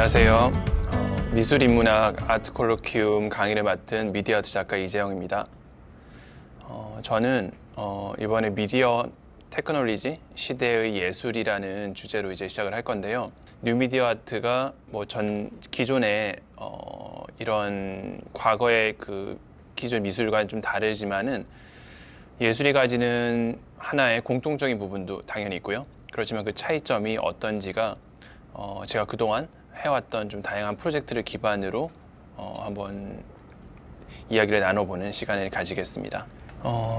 안녕하세요. 미술인문학 아트콜로퀴움 강의를 맡은 미디어아트 작가 이재영입니다. 저는 이번에 미디어 테크놀로지 시대의 예술이라는 주제로 이제 시작을 할 건데요. 뉴미디어 아트가 기존의 이런 과거의 그 기존 미술과는 좀 다르지만은 예술이 가지는 하나의 공통적인 부분도 당연히 있고요. 그렇지만 그 차이점이 어떤지가 제가 그동안 해왔던 좀 다양한 프로젝트를 기반으로 한번 이야기를 나눠보는 시간을 가지겠습니다.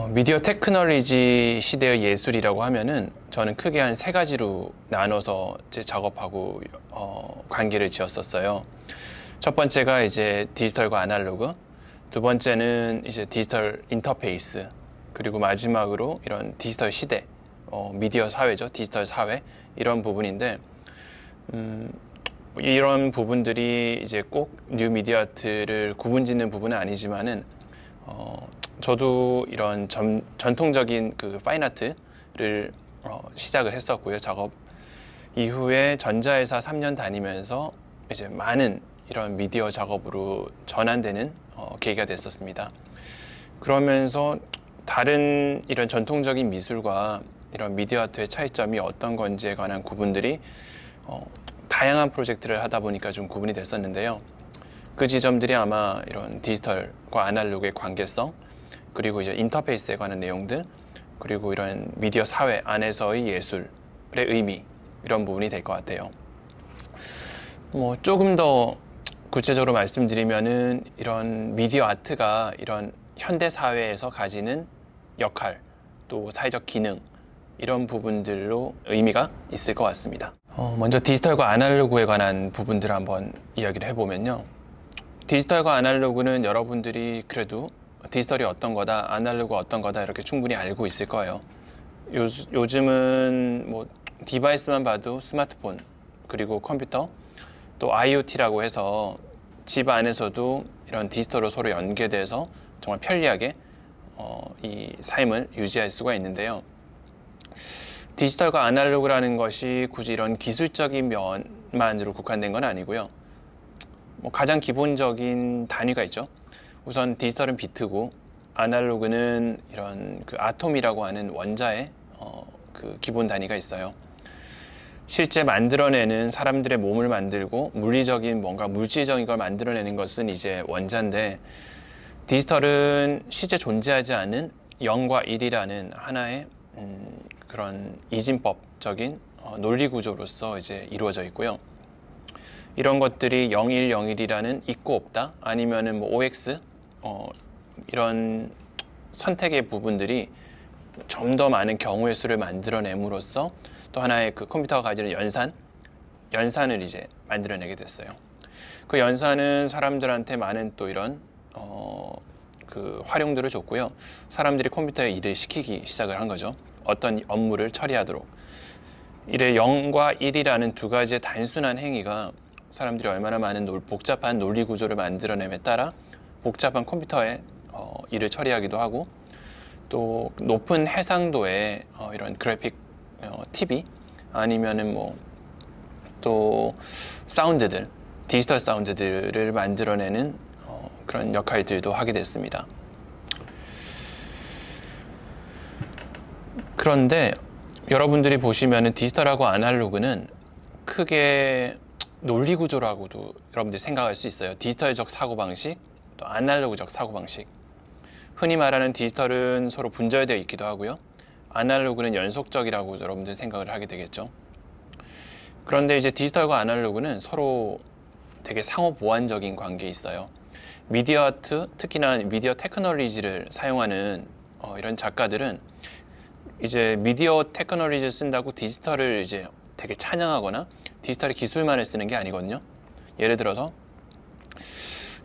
미디어 테크놀로지 시대의 예술이라고 하면은 저는 크게 한 세 가지로 나눠서 이제 작업하고 관계를 지었었어요. 첫 번째가 이제 디지털과 아날로그, 두 번째는 이제 디지털 인터페이스, 그리고 마지막으로 이런 디지털 시대, 미디어 사회죠. 디지털 사회 이런 부분인데 이런 부분들이 이제 꼭 뉴 미디어 아트를 구분짓는 부분은 아니지만은 저도 이런 전통적인 그 파인아트를 시작을 했었고요. 작업 이후에 전자회사 3년 다니면서 이제 많은 이런 미디어 작업으로 전환되는 계기가 됐었습니다. 그러면서 다른 이런 전통적인 미술과 이런 미디어 아트의 차이점이 어떤 건지에 관한 구분들이 다양한 프로젝트를 하다 보니까 좀 구분이 됐었는데요. 그 지점들이 아마 이런 디지털과 아날로그의 관계성, 그리고 이제 인터페이스에 관한 내용들, 그리고 이런 미디어 사회 안에서의 예술의 의미, 이런 부분이 될 것 같아요. 조금 더 구체적으로 말씀드리면은 이런 미디어 아트가 이런 현대 사회에서 가지는 역할, 또 사회적 기능, 이런 부분들로 의미가 있을 것 같습니다. 먼저 디지털과 아날로그에 관한 부분들을 한번 이야기를 해보면요. 디지털과 아날로그는 여러분들이 그래도 디지털이 어떤 거다, 아날로그가 어떤 거다 이렇게 충분히 알고 있을 거예요. 요즘은 디바이스만 봐도 스마트폰, 그리고 컴퓨터, 또 IoT라고 해서 집 안에서도 이런 디지털로 서로 연계돼서 정말 편리하게 이 삶을 유지할 수가 있는데요. 디지털과 아날로그라는 것이 굳이 이런 기술적인 면만으로 국한된 건 아니고요. 가장 기본적인 단위가 있죠. 우선 디지털은 비트고 아날로그는 이런 그 아톰이라고 하는 원자의 그 기본 단위가 있어요. 실제 만들어내는 사람들의 몸을 만들고 물리적인 뭔가 물질적인 걸 만들어내는 것은 이제 원자인데, 디지털은 실제 존재하지 않은 0과 1이라는 하나의 그런 이진법적인 논리 구조로서 이제 이루어져 있고요. 이런 것들이 0101이라는 있고 없다, 아니면은 OX 이런 선택의 부분들이 좀 더 많은 경우의 수를 만들어냄으로써 또 하나의 그 컴퓨터가 가지는 연산을 이제 만들어내게 됐어요. 그 연산은 사람들한테 많은 또 이런 그 활용도를 줬고요. 사람들이 컴퓨터에 일을 시키기 시작을 한 거죠. 어떤 업무를 처리하도록. 이래 0과 1이라는 두 가지의 단순한 행위가 사람들이 얼마나 많은 복잡한 논리 구조를 만들어냄에 따라 복잡한 컴퓨터에 일을 처리하기도 하고, 또 높은 해상도의 이런 그래픽 TV 아니면은 또 사운드들, 디지털 사운드들을 만들어내는 그런 역할들도 하게 됐습니다. 그런데 여러분들이 보시면은 디지털하고 아날로그는 크게 논리 구조라고도 여러분들이 생각할 수 있어요. 디지털적 사고방식, 또 아날로그적 사고방식. 흔히 말하는 디지털은 서로 분절되어 있기도 하고요. 아날로그는 연속적이라고 여러분들 생각을 하게 되겠죠. 그런데 이제 디지털과 아날로그는 서로 되게 상호 보완적인 관계에 있어요. 미디어 아트, 특히나 미디어 테크놀로지를 사용하는 이런 작가들은 이제 미디어 테크놀로지를 쓴다고 디지털을 이제 되게 찬양하거나 디지털의 기술만을 쓰는 게 아니거든요. 예를 들어서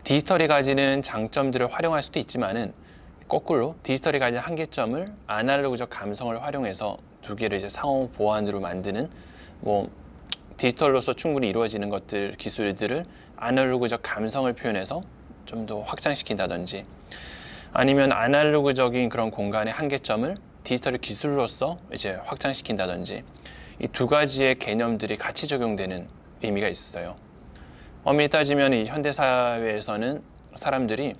디지털이 가지는 장점들을 활용할 수도 있지만은 거꾸로 디지털이 가지는 한계점을 아날로그적 감성을 활용해서 두 개를 이제 상호 보완으로 만드는 디지털로서 충분히 이루어지는 것들, 기술들을 아날로그적 감성을 표현해서 좀 더 확장시킨다든지, 아니면 아날로그적인 그런 공간의 한계점을 디지털 기술로서 이제 확장시킨다든지, 이 두 가지의 개념들이 같이 적용되는 의미가 있어요. 엄밀히 따지면 이 현대 사회에서는 사람들이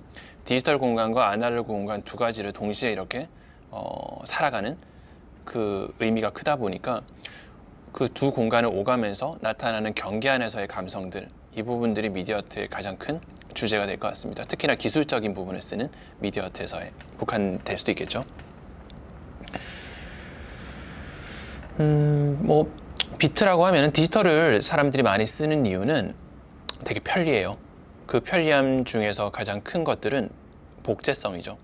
디지털 공간과 아날로그 공간 두 가지를 동시에 이렇게 살아가는 그 의미가 크다 보니까 그 두 공간을 오가면서 나타나는 경계 안에서의 감성들, 이 부분들이 미디어 아트의 가장 큰 주제가 될 것 같습니다. 특히나 기술적인 부분을 쓰는 미디어 아트에서의 국한될 수도 있겠죠. 뭐 비트라고 하면은 디지털을 사람들이 많이 쓰는 이유는 되게 편리해요. 그 편리함 중에서 가장 큰 것들은 복제성이죠.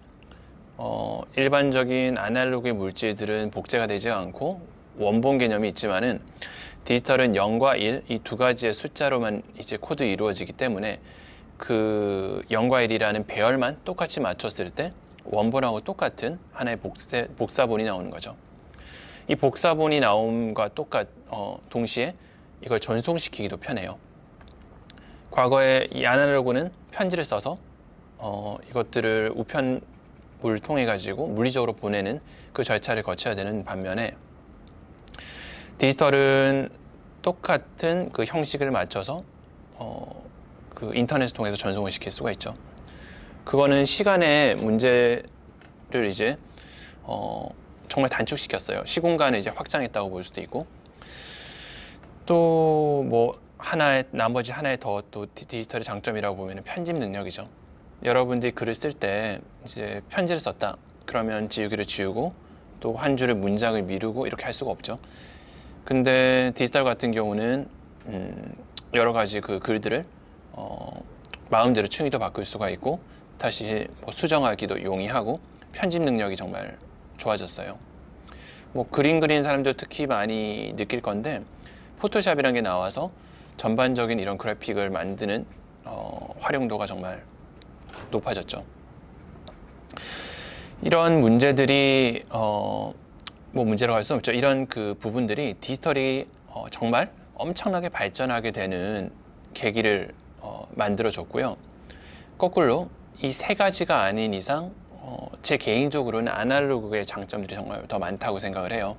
일반적인 아날로그의 물질들은 복제가 되지 않고 원본 개념이 있지만은 디지털은 0과 1, 이 두 가지의 숫자로만 이제 코드 이루어지기 때문에 그 0과 1이라는 배열만 똑같이 맞췄을 때 원본하고 똑같은 하나의 복사본이 나오는 거죠. 이 복사본이 나옴과 동시에 이걸 전송시키기도 편해요. 과거에 이 아날로그는 편지를 써서 이것들을 우편물을 통해 가지고 물리적으로 보내는 그 절차를 거쳐야 되는 반면에 디지털은 똑같은 그 형식을 맞춰서 그 인터넷을 통해서 전송을 시킬 수가 있죠. 그거는 시간의 문제를 이제 정말 단축시켰어요. 시공간을 이제 확장했다고 볼 수도 있고, 또 뭐 나머지 하나의 더 또 디지털의 장점이라고 보면 편집 능력이죠. 여러분들이 글을 쓸 때 이제 편지를 썼다 그러면 지우기를 지우고 또 한 줄의 문장을 미루고 이렇게 할 수가 없죠. 근데 디지털 같은 경우는 여러 가지 그 글들을 마음대로 충의도 바꿀 수가 있고 다시 뭐 수정하기도 용이하고 편집 능력이 정말 좋아졌어요. 뭐 그림 그리는 사람들 특히 많이 느낄 건데 포토샵이라는 게 나와서 전반적인 이런 그래픽을 만드는 활용도가 정말 높아졌죠. 이런 문제들이 뭐 문제라고 할 수는 없죠. 이런 그 부분들이 디지털이 정말 엄청나게 발전하게 되는 계기를 만들어줬고요. 거꾸로 이 세 가지가 아닌 이상 제 개인적으로는 아날로그의 장점들이 정말 더 많다고 생각을 해요.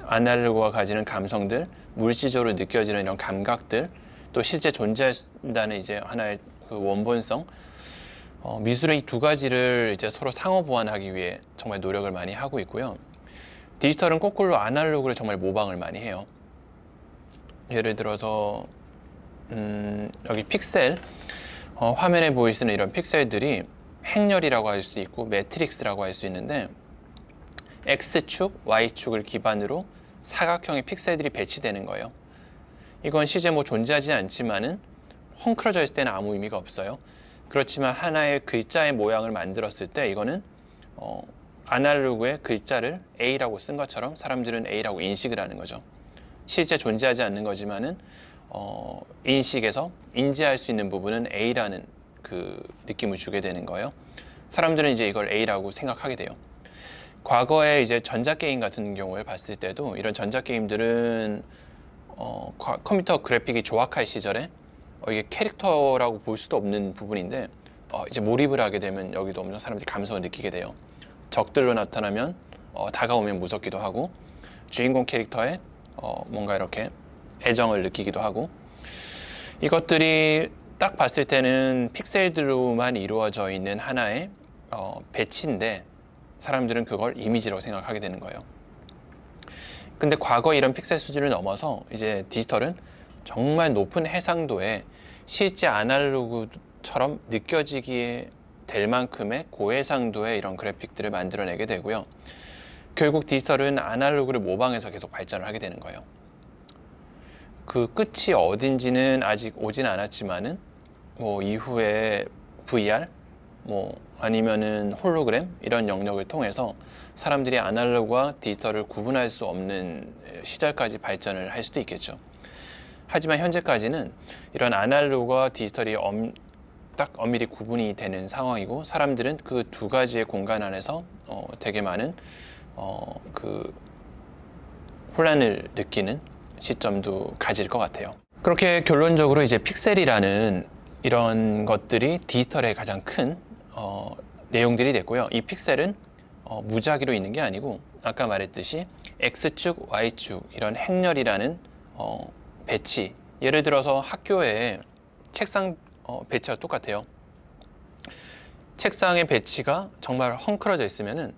아날로그가 가지는 감성들, 물질적으로 느껴지는 이런 감각들, 또 실제 존재한다는 이제 하나의 그 원본성, 미술의 이 두 가지를 이제 서로 상호 보완하기 위해 정말 노력을 많이 하고 있고요. 디지털은 거꾸로 아날로그를 정말 모방을 많이 해요. 예를 들어서 여기 픽셀, 화면에 보이시는 이런 픽셀들이 행렬이라고 할 수도 있고 매트릭스라고 할 수 있는데 X축, Y축을 기반으로 사각형의 픽셀들이 배치되는 거예요. 이건 실제 뭐 존재하지 않지만은 헝클어져 있을 때는 아무 의미가 없어요. 그렇지만 하나의 글자의 모양을 만들었을 때 이거는 아날로그의 글자를 A라고 쓴 것처럼 사람들은 A라고 인식을 하는 거죠. 실제 존재하지 않는 거지만은 인식에서 인지할 수 있는 부분은 A라는 그 느낌을 주게 되는 거예요. 사람들은 이제 이걸 A라고 생각하게 돼요. 과거에 이제 전자게임 같은 경우에 봤을 때도 이런 전자게임들은 컴퓨터 그래픽이 조악할 시절에 이게 캐릭터라고 볼 수도 없는 부분인데 이제 몰입을 하게 되면 여기도 엄청 사람들이 감성을 느끼게 돼요. 적들로 나타나면 다가오면 무섭기도 하고 주인공 캐릭터에 뭔가 이렇게 애정을 느끼기도 하고 이것들이 딱 봤을 때는 픽셀들로만 이루어져 있는 하나의 배치인데 사람들은 그걸 이미지라고 생각하게 되는 거예요. 근데 과거 이런 픽셀 수준을 넘어서 이제 디지털은 정말 높은 해상도에 실제 아날로그처럼 느껴지게 될 만큼의 고해상도의 이런 그래픽들을 만들어내게 되고요. 결국 디지털은 아날로그를 모방해서 계속 발전을 하게 되는 거예요. 그 끝이 어딘지는 아직 오진 않았지만은 뭐 이후에 VR 뭐 아니면은 홀로그램 이런 영역을 통해서 사람들이 아날로그와 디지털을 구분할 수 없는 시절까지 발전을 할 수도 있겠죠. 하지만 현재까지는 이런 아날로그와 디지털이 딱 엄밀히 구분이 되는 상황이고 사람들은 그 두 가지의 공간 안에서 되게 많은 그 혼란을 느끼는 시점도 가질 것 같아요. 그렇게 결론적으로 이제 픽셀이라는 이런 것들이 디지털의 가장 큰 내용들이 됐고요. 이 픽셀은 무작위로 있는 게 아니고 아까 말했듯이 X축, Y축 이런 행렬이라는 배치, 예를 들어서 학교에 책상 배치가 똑같아요. 책상의 배치가 정말 헝클어져 있으면은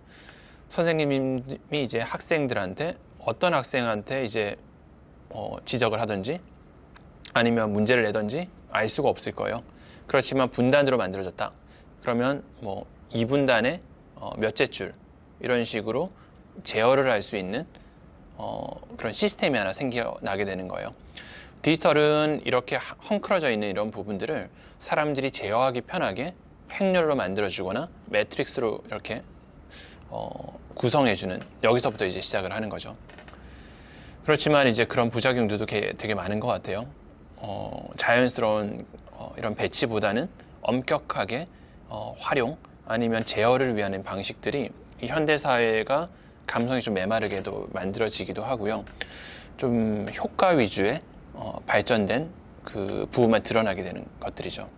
선생님이 이제 학생들한테 어떤 학생한테 이제 지적을 하든지 아니면 문제를 내든지 알 수가 없을 거예요. 그렇지만 분단으로 만들어졌다. 그러면 뭐 2분단에 몇째 줄 이런 식으로 제어를 할 수 있는 그런 시스템이 하나 생겨나게 되는 거예요. 디지털은 이렇게 헝클어져 있는 이런 부분들을 사람들이 제어하기 편하게 행렬로 만들어주거나 매트릭스로 이렇게 구성해주는, 여기서부터 이제 시작을 하는 거죠. 그렇지만 이제 그런 부작용들도 되게 많은 것 같아요. 자연스러운 이런 배치보다는 엄격하게 활용 아니면 제어를 위한 방식들이 이 현대 사회가 감성이 좀 메마르게도 만들어지기도 하고요. 좀 효과 위주의 발전된 그 부분만 드러나게 되는 것들이죠.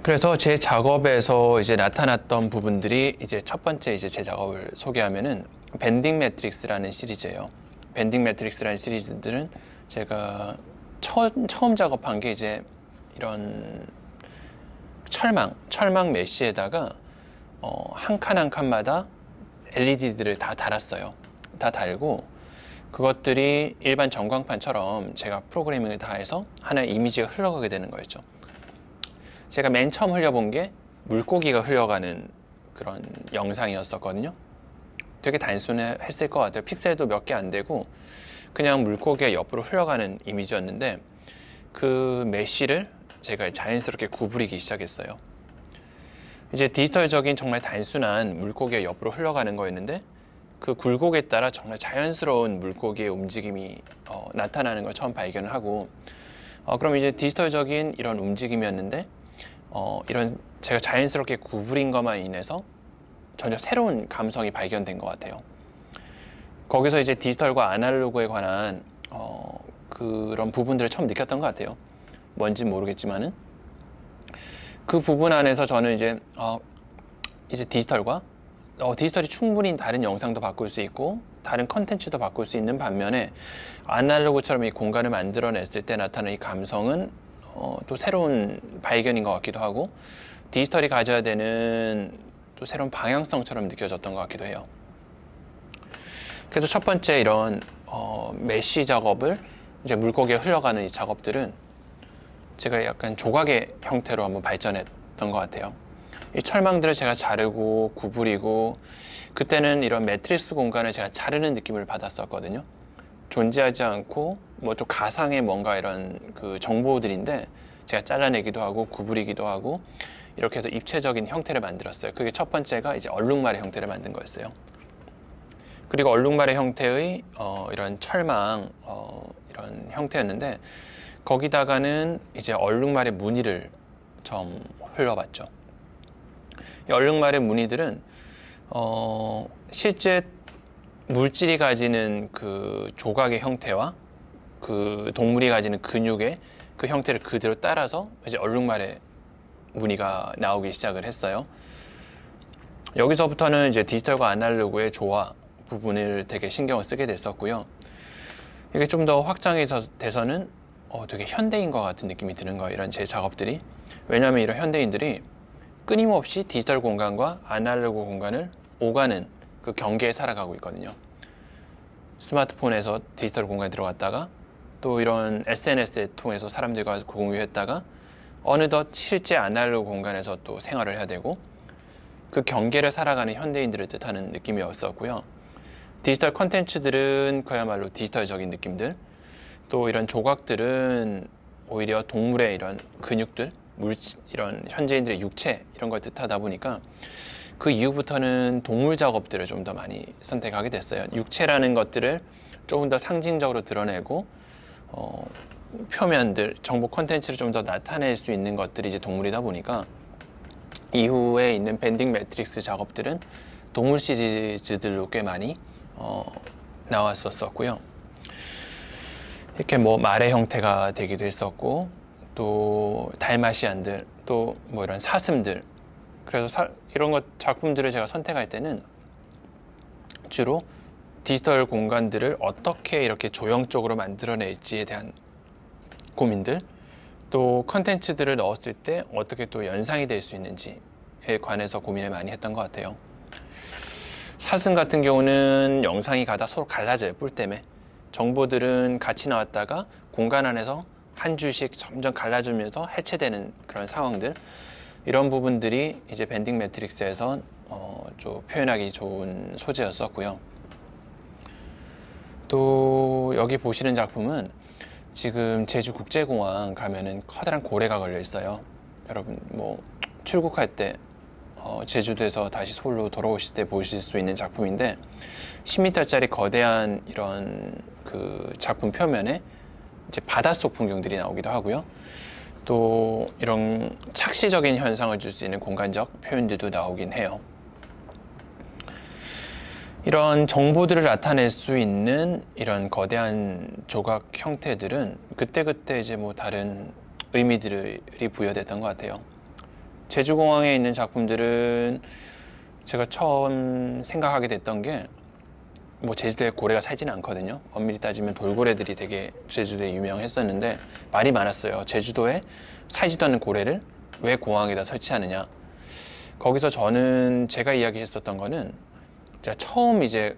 그래서 제 작업에서 이제 나타났던 부분들이 이제 첫 번째 이제 제 작업을 소개하면은 밴딩 매트릭스라는 시리즈예요. 밴딩 매트릭스라는 시리즈들은 제가 처음 작업한 게 이제 이런 철망 메쉬에다가 한 칸 한 칸마다 LED들을 다 달았어요. 다 달고 그것들이 일반 전광판처럼 제가 프로그래밍을 다 해서 하나의 이미지가 흘러가게 되는 거였죠. 제가 맨 처음 흘려본 게 물고기가 흘러가는 그런 영상이었었거든요. 되게 단순했을 것 같아요. 픽셀도 몇 개 안 되고 그냥 물고기가 옆으로 흘러가는 이미지였는데 그 메쉬를 제가 자연스럽게 구부리기 시작했어요. 이제 디지털적인 정말 단순한 물고기가 옆으로 흘러가는 거였는데 그 굴곡에 따라 정말 자연스러운 물고기의 움직임이 나타나는 걸 처음 발견을 하고 그럼 이제 디지털적인 이런 움직임이었는데 이런 제가 자연스럽게 구부린 것만 인해서 전혀 새로운 감성이 발견된 것 같아요. 거기서 이제 디지털과 아날로그에 관한 그런 부분들을 처음 느꼈던 것 같아요. 뭔지 모르겠지만은 그 부분 안에서 저는 이제 디지털과 디지털이 충분히 다른 영상도 바꿀 수 있고 다른 컨텐츠도 바꿀 수 있는 반면에 아날로그처럼 이 공간을 만들어냈을 때 나타나는 이 감성은 또 새로운 발견인 것 같기도 하고 디지털이 가져야 되는 또 새로운 방향성처럼 느껴졌던 것 같기도 해요. 그래서 첫 번째 이런 메쉬 작업을 이제 물고기에 흘러가는 이 작업들은 제가 약간 조각의 형태로 한번 발전했던 것 같아요. 이 철망들을 제가 자르고 구부리고 그때는 이런 매트릭스 공간을 제가 자르는 느낌을 받았었거든요. 존재하지 않고 뭐 좀 가상의 뭔가 이런 그 정보들인데 제가 잘라내기도 하고 구부리기도 하고 이렇게 해서 입체적인 형태를 만들었어요. 그게 첫 번째가 이제 얼룩말의 형태를 만든 거였어요. 그리고 얼룩말의 형태의 이런 철망 이런 형태였는데 거기다가는 이제 얼룩말의 무늬를 좀 흘려봤죠. 이 얼룩말의 무늬들은 실제 물질이 가지는 그 조각의 형태와 그 동물이 가지는 근육의 그 형태를 그대로 따라서 이제 얼룩말의 무늬가 나오기 시작을 했어요. 여기서부터는 이제 디지털과 아날로그의 조화 부분을 되게 신경을 쓰게 됐었고요. 이게 좀 더 확장이 돼서는 되게 현대인 것 같은 느낌이 드는 거예요. 이런 제 작업들이. 왜냐하면 이런 현대인들이 끊임없이 디지털 공간과 아날로그 공간을 오가는 그 경계에 살아가고 있거든요. 스마트폰에서 디지털 공간에 들어갔다가 또 이런 SNS를 통해서 사람들과 공유했다가 어느덧 실제 아날로그 공간에서 또 생활을 해야 되고 그 경계를 살아가는 현대인들을 뜻하는 느낌이었었고요. 디지털 컨텐츠들은 그야말로 디지털적인 느낌들, 또 이런 조각들은 오히려 동물의 이런 근육들, 이런 현지인들의 육체 이런 걸 뜻하다 보니까 그 이후부터는 동물 작업들을 좀 더 많이 선택하게 됐어요. 육체라는 것들을 조금 더 상징적으로 드러내고 표면들, 정보 콘텐츠를 좀 더 나타낼 수 있는 것들이 이제 동물이다 보니까 이후에 있는 밴딩 매트릭스 작업들은 동물 시리즈들로 꽤 많이 나왔었고요. 이렇게 뭐 말의 형태가 되기도 했었고 또 달마시안들, 또 뭐 이런 사슴들. 그래서 이런 것 작품들을 제가 선택할 때는 주로 디지털 공간들을 어떻게 이렇게 조형적으로 만들어낼지에 대한 고민들, 또 컨텐츠들을 넣었을 때 어떻게 또 연상이 될 수 있는지에 관해서 고민을 많이 했던 것 같아요. 사슴 같은 경우는 영상이 가다 서로 갈라져요. 뿔 때문에. 정보들은 같이 나왔다가 공간 안에서 한 줄씩 점점 갈라지면서 해체되는 그런 상황들, 이런 부분들이 이제 밴딩 매트릭스에서 좀 표현하기 좋은 소재였었고요. 또 여기 보시는 작품은 지금 제주국제공항 가면은 커다란 고래가 걸려 있어요. 여러분 뭐 출국할 때 제주도에서 다시 서울로 돌아오실 때 보실 수 있는 작품인데 10m짜리 거대한 이런 그 작품 표면에 이제 바닷속 풍경들이 나오기도 하고요. 또 이런 착시적인 현상을 줄 수 있는 공간적 표현들도 나오긴 해요. 이런 정보들을 나타낼 수 있는 이런 거대한 조각 형태들은 그때그때 이제 뭐 다른 의미들이 부여됐던 것 같아요. 제주공항에 있는 작품들은 제가 처음 생각하게 됐던 게 뭐 제주도에 고래가 살지는 않거든요. 엄밀히 따지면 돌고래들이 되게 제주도에 유명했었는데 말이 많았어요. 제주도에 살지도 않는 고래를 왜 공항에다 설치하느냐. 거기서 저는 제가 이야기했었던 거는 제가 처음 이제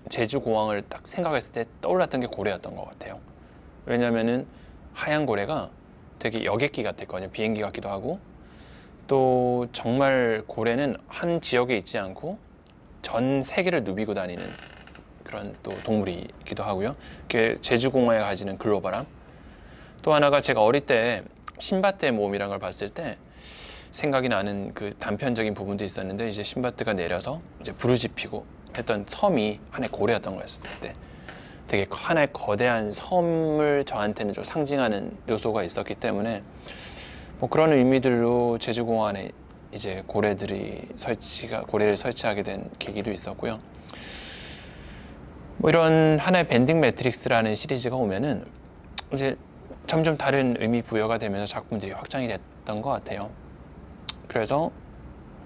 제주공항을 딱 생각했을 때 떠올랐던 게 고래였던 것 같아요. 왜냐면은 하얀 고래가 되게 여객기 같았거든요. 비행기 같기도 하고, 또 정말 고래는 한 지역에 있지 않고 전 세계를 누비고 다니는 그런 또 동물이기도 하고요. 그게 제주공항에 가지는 글로벌함. 또 하나가 제가 어릴 때 신밧드의 몸이라는 걸 봤을 때 생각이 나는 그 단편적인 부분도 있었는데, 이제 신밧드가 내려서 이제 부르짖히고 했던 섬이 하나의 고래였던 거였을 때 되게 하나의 거대한 섬을 저한테는 좀 상징하는 요소가 있었기 때문에 뭐 그런 의미들로 제주공항에 이제 고래를 설치하게 된 계기도 있었고요. 뭐 이런 하나의 밴딩 매트릭스라는 시리즈가 오면은 이제 점점 다른 의미 부여가 되면서 작품들이 확장이 됐던 것 같아요. 그래서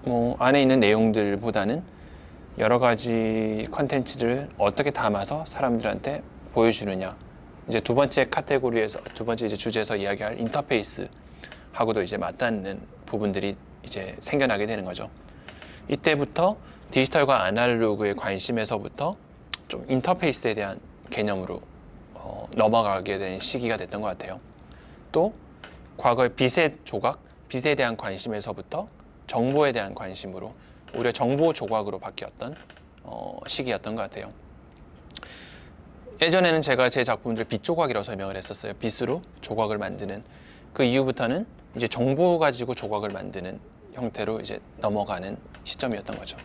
뭐 안에 있는 내용들보다는 여러 가지 컨텐츠를 어떻게 담아서 사람들한테 보여주느냐. 이제 두 번째 이제 주제에서 이야기할 인터페이스하고도 이제 맞닿는 부분들이 이제 생겨나게 되는 거죠. 이때부터 디지털과 아날로그의 관심에서부터 좀 인터페이스에 대한 개념으로 넘어가게 된 시기가 됐던 것 같아요. 또 과거의 빛에 대한 관심에서부터 정보에 대한 관심으로 오히려 정보 조각으로 바뀌었던 시기였던 것 같아요. 예전에는 제가 제 작품들을 빛 조각이라고 설명을 했었어요. 빛으로 조각을 만드는. 그 이후부터는 이제 정보 가지고 조각을 만드는 형태로 이제 넘어가는 시점이었던 거죠.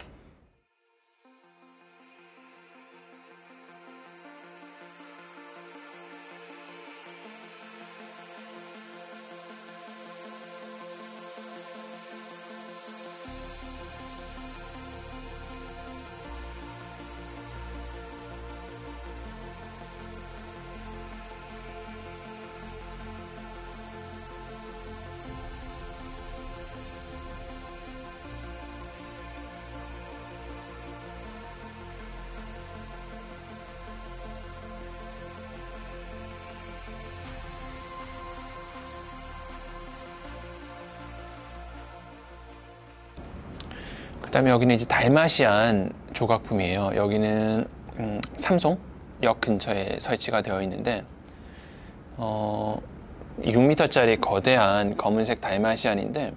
그다음에 여기는 이제 달마시안 조각품이에요. 여기는 삼송역 근처에 설치가 되어 있는데 6m짜리 거대한 검은색 달마시안인데,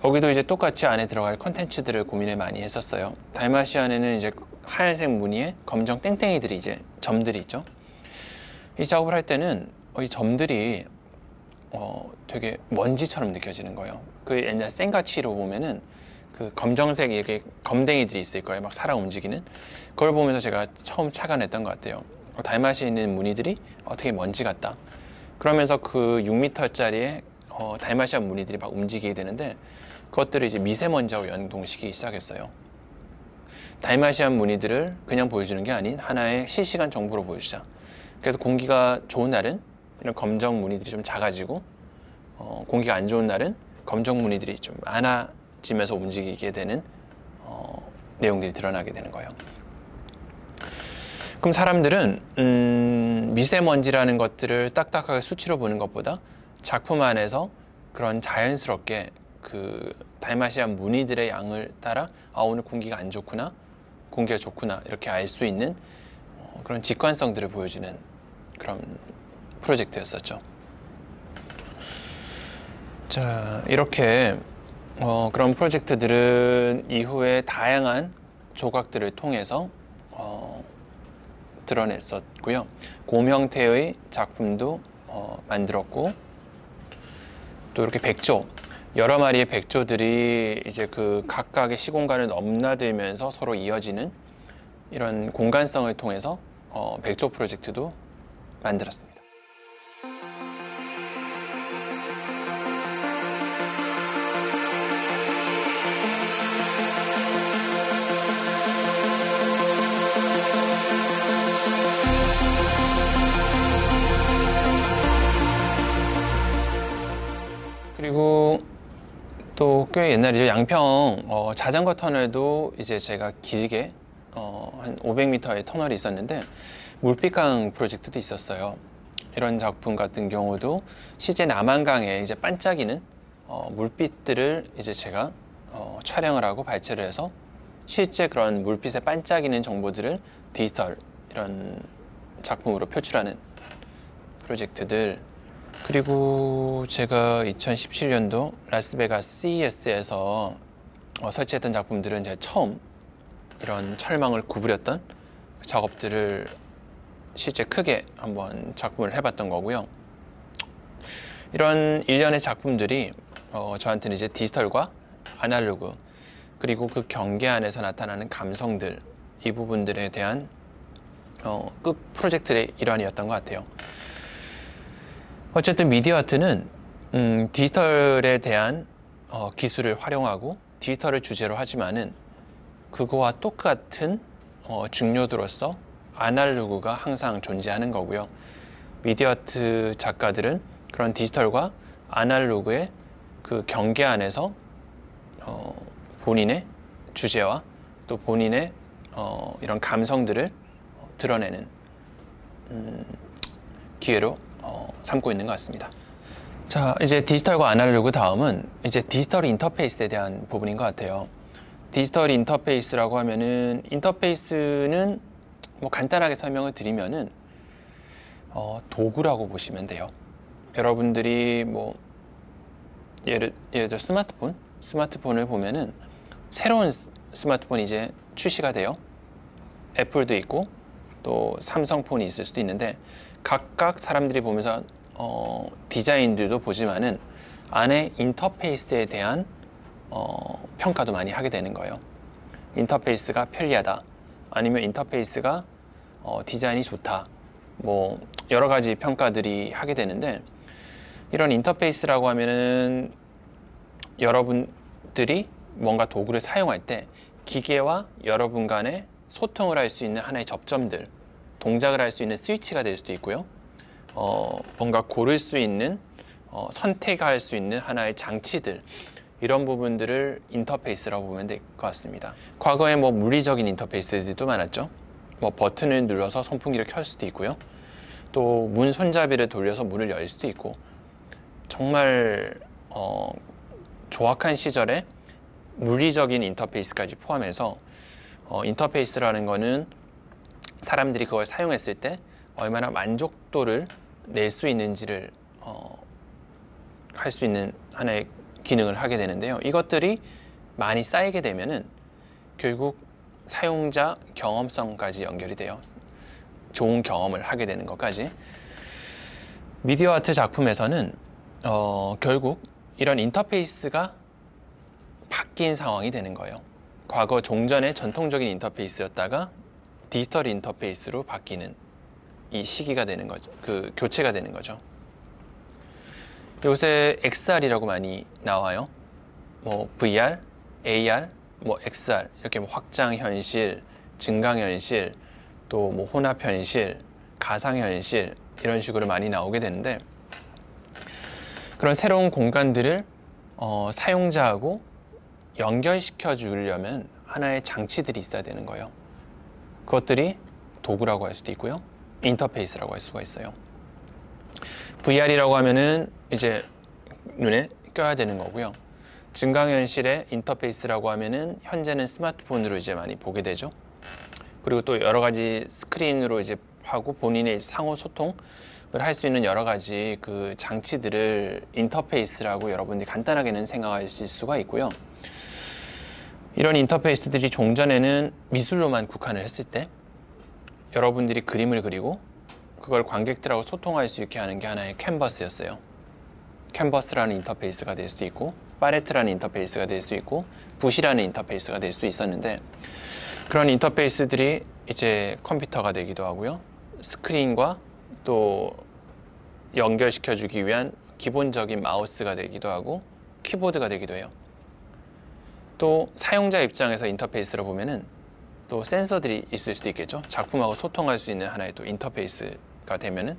여기도 이제 똑같이 안에 들어갈 컨텐츠들을 고민을 많이 했었어요. 달마시안에는 이제 하얀색 무늬에 검정 땡땡이들이 이제 점들이 있죠. 이 작업을 할 때는 이 점들이 되게 먼지처럼 느껴지는 거예요. 그 옛날 생가치로 보면은 그 검정색 이렇게 검댕이들이 있을 거예요. 막 살아 움직이는. 그걸 보면서 제가 처음 착안했던 것 같아요. 달마시에 있는 무늬들이 어떻게 먼지 같다. 그러면서 그 6m짜리의 달마시안 무늬들이 막 움직이게 되는데, 그것들을 이제 미세먼지하고 연동시키기 시작했어요. 달마시안 무늬들을 그냥 보여주는 게 아닌 하나의 실시간 정보로 보여주자. 그래서 공기가 좋은 날은 이런 검정 무늬들이 좀 작아지고, 공기가 안 좋은 날은 검정 무늬들이 좀 많아지면서 움직이게 되는 내용들이 드러나게 되는 거예요. 그럼 사람들은 미세먼지라는 것들을 딱딱하게 수치로 보는 것보다 작품 안에서 그런 자연스럽게 그 달마시안 무늬들의 양을 따라 오늘 공기가 안 좋구나, 공기가 좋구나 이렇게 알 수 있는 그런 직관성들을 보여주는 그런 프로젝트였었죠. 자, 이렇게 그런 프로젝트들은 이후에 다양한 조각들을 통해서 드러냈었고요. 곰 형태의 작품도 만들었고, 또 이렇게 백조, 여러 마리의 백조들이 이제 그 각각의 시공간을 넘나들면서 서로 이어지는 이런 공간성을 통해서 백조 프로젝트도 만들었습니다. 그리고 또 꽤 옛날이죠. 양평 자전거 터널도 이제 제가 길게 한 500m의 터널이 있었는데 물빛강 프로젝트도 있었어요. 이런 작품 같은 경우도 실제 남한강에 이제 반짝이는 물빛들을 이제 제가 촬영을 하고 발췌를 해서 실제 그런 물빛에 반짝이는 정보들을 디지털 이런 작품으로 표출하는 프로젝트들. 그리고 제가 2017년도 라스베가스 CES에서 설치했던 작품들은 제가 처음 이런 철망을 구부렸던 작업들을 실제 크게 한번 작품을 해봤던 거고요. 이런 일련의 작품들이 저한테는 이제 디지털과 아날로그, 그리고 그 경계 안에서 나타나는 감성들, 이 부분들에 대한 끝 프로젝트의 일환이었던 것 같아요. 어쨌든 미디어 아트는 디지털에 대한 기술을 활용하고 디지털을 주제로 하지만은 그거와 똑같은 중요도로서 아날로그가 항상 존재하는 거고요. 미디어 아트 작가들은 그런 디지털과 아날로그의 그 경계 안에서 본인의 주제와 또 본인의 이런 감성들을 드러내는 기회로 삼고 있는 것 같습니다. 자, 이제 디지털과 아날로그 다음은 이제 디지털 인터페이스에 대한 부분인 것 같아요. 디지털 인터페이스라고 하면은 인터페이스는 뭐 간단하게 설명을 드리면은 도구라고 보시면 돼요. 여러분들이 뭐 예를 들어 스마트폰을 보면은 새로운 스마트폰이 이제 출시가 돼요. 애플도 있고 또 삼성폰이 있을 수도 있는데 각각 사람들이 보면서 디자인들도 보지만은 안에 인터페이스에 대한 평가도 많이 하게 되는 거예요. 인터페이스가 편리하다, 아니면 인터페이스가 디자인이 좋다, 뭐 여러 가지 평가들이 하게 되는데, 이런 인터페이스라고 하면은 여러분들이 뭔가 도구를 사용할 때 기계와 여러분 간에 소통을 할 수 있는 하나의 접점들, 동작을 할 수 있는 스위치가 될 수도 있고요. 뭔가 고를 수 있는, 선택할 수 있는 하나의 장치들, 이런 부분들을 인터페이스라고 보면 될 것 같습니다. 과거에 뭐 물리적인 인터페이스들도 많았죠. 뭐 버튼을 눌러서 선풍기를 켤 수도 있고요. 또 문 손잡이를 돌려서 문을 열 수도 있고, 정말 조악한 시절에 물리적인 인터페이스까지 포함해서 인터페이스라는 거는 사람들이 그걸 사용했을 때 얼마나 만족도를 낼 수 있는지를 할 수 있는 하나의 기능을 하게 되는데요. 이것들이 많이 쌓이게 되면은 결국 사용자 경험성까지 연결이 돼요. 좋은 경험을 하게 되는 것까지. 미디어 아트 작품에서는 결국 이런 인터페이스가 바뀐 상황이 되는 거예요. 과거 종전의 전통적인 인터페이스였다가 디지털 인터페이스로 바뀌는 이 시기가 되는 거죠. 그 교체가 되는 거죠. 요새 XR이라고 많이 나와요. 뭐 VR, AR, 뭐 XR 이렇게 뭐 확장 현실, 증강 현실, 또 뭐 혼합 현실, 가상 현실 이런 식으로 많이 나오게 되는데, 그런 새로운 공간들을 사용자하고 연결시켜 주려면 하나의 장치들이 있어야 되는 거예요. 그것들이 도구라고 할 수도 있고요, 인터페이스라고 할 수가 있어요. VR이라고 하면은 이제 눈에 껴야 되는 거고요. 증강현실의 인터페이스라고 하면은 현재는 스마트폰으로 이제 많이 보게 되죠. 그리고 또 여러 가지 스크린으로 이제 하고 본인의 상호 소통을 할 수 있는 여러 가지 그 장치들을 인터페이스라고 여러분들이 간단하게는 생각하실 수가 있고요. 이런 인터페이스들이 종전에는 미술로만 국한을 했을 때 여러분들이 그림을 그리고 그걸 관객들하고 소통할 수 있게 하는 게 하나의 캔버스였어요. 캔버스라는 인터페이스가 될 수도 있고 팔레트라는 인터페이스가 될 수 있고 붓이라는 인터페이스가 될 수도 있었는데 그런 인터페이스들이 이제 컴퓨터가 되기도 하고요. 스크린과 또 연결시켜주기 위한 기본적인 마우스가 되기도 하고 키보드가 되기도 해요. 또 사용자 입장에서 인터페이스를 보면은 또 센서들이 있을 수도 있겠죠. 작품하고 소통할 수 있는 하나의 또 인터페이스가 되면은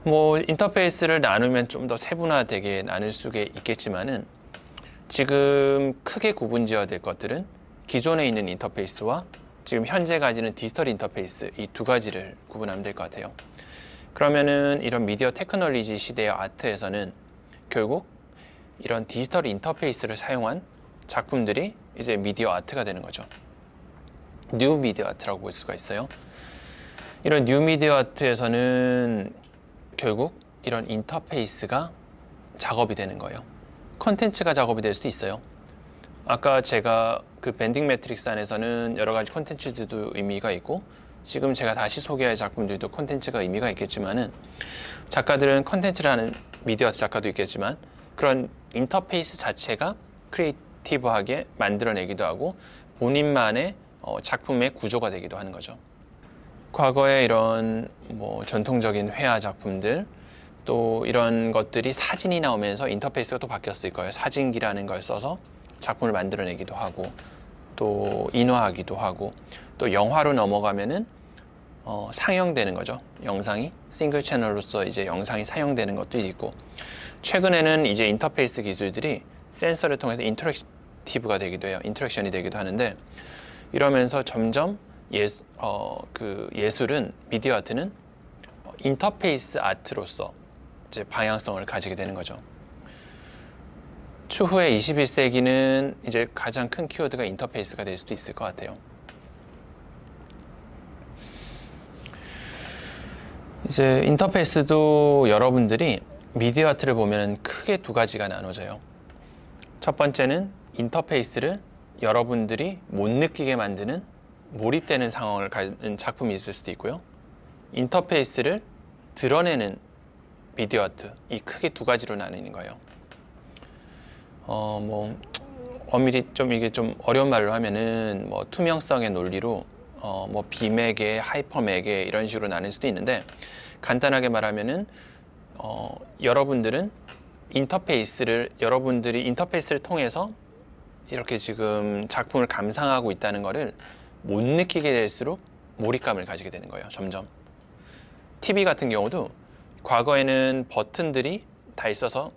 뭐 인터페이스를 나누면 좀 더 세분화되게 나눌 수가 있겠지만은 지금 크게 구분지어야 될 것들은 기존에 있는 인터페이스와 지금 현재 가지는 디지털 인터페이스 이 두 가지를 구분하면 될 것 같아요. 그러면은 이런 미디어 테크놀로지 시대의 아트에서는 결국 이런 디지털 인터페이스를 사용한 작품들이 이제 미디어 아트가 되는 거죠. 뉴 미디어 아트라고 볼 수가 있어요. 이런 뉴 미디어 아트에서는 결국 이런 인터페이스가 작업이 되는 거예요. 컨텐츠가 작업이 될 수도 있어요. 아까 제가 그 밴딩 매트릭스 안에서는 여러 가지 콘텐츠들도 의미가 있고 지금 제가 다시 소개할 작품들도 콘텐츠가 의미가 있겠지만은 작가들은 컨텐츠를 하는 미디어 아트 작가도 있겠지만 그런 인터페이스 자체가 크리에이티브하게 만들어내기도 하고 본인만의 작품의 구조가 되기도 하는 거죠. 과거에 이런 뭐 전통적인 회화 작품들 또 이런 것들이 사진이 나오면서 인터페이스가 또 바뀌었을 거예요. 사진기라는 걸 써서 작품을 만들어내기도 하고 또 인화하기도 하고 또 영화로 넘어가면은 상영되는 거죠. 영상이 싱글 채널로서 이제 영상이 상영되는 것도 있고 최근에는 이제 인터페이스 기술들이 센서를 통해서 인터랙티브가 되기도 해요. 인터랙션이 되기도 하는데 이러면서 점점 예술은 미디어 아트는 인터페이스 아트로서 이제 방향성을 가지게 되는 거죠. 추후에 21세기는 이제 가장 큰 키워드가 인터페이스가 될 수도 있을 것 같아요. 이제 인터페이스도 여러분들이 미디어 아트를 보면 크게 두 가지가 나눠져요. 첫 번째는 인터페이스를 여러분들이 못 느끼게 만드는 몰입되는 상황을 가진 작품이 있을 수도 있고요. 인터페이스를 드러내는 미디어 아트, 이 크게 두 가지로 나뉘는 거예요. 엄밀히 좀 이게 좀 어려운 말로 하면은 뭐 투명성의 논리로 뭐 비매개, 하이퍼매개 이런 식으로 나눌 수도 있는데 간단하게 말하면은 여러분들이 인터페이스를 통해서 이렇게 지금 작품을 감상하고 있다는 거를 못 느끼게 될수록 몰입감을 가지게 되는 거예요. 점점. TV 같은 경우도 과거에는 버튼들이 다 있어서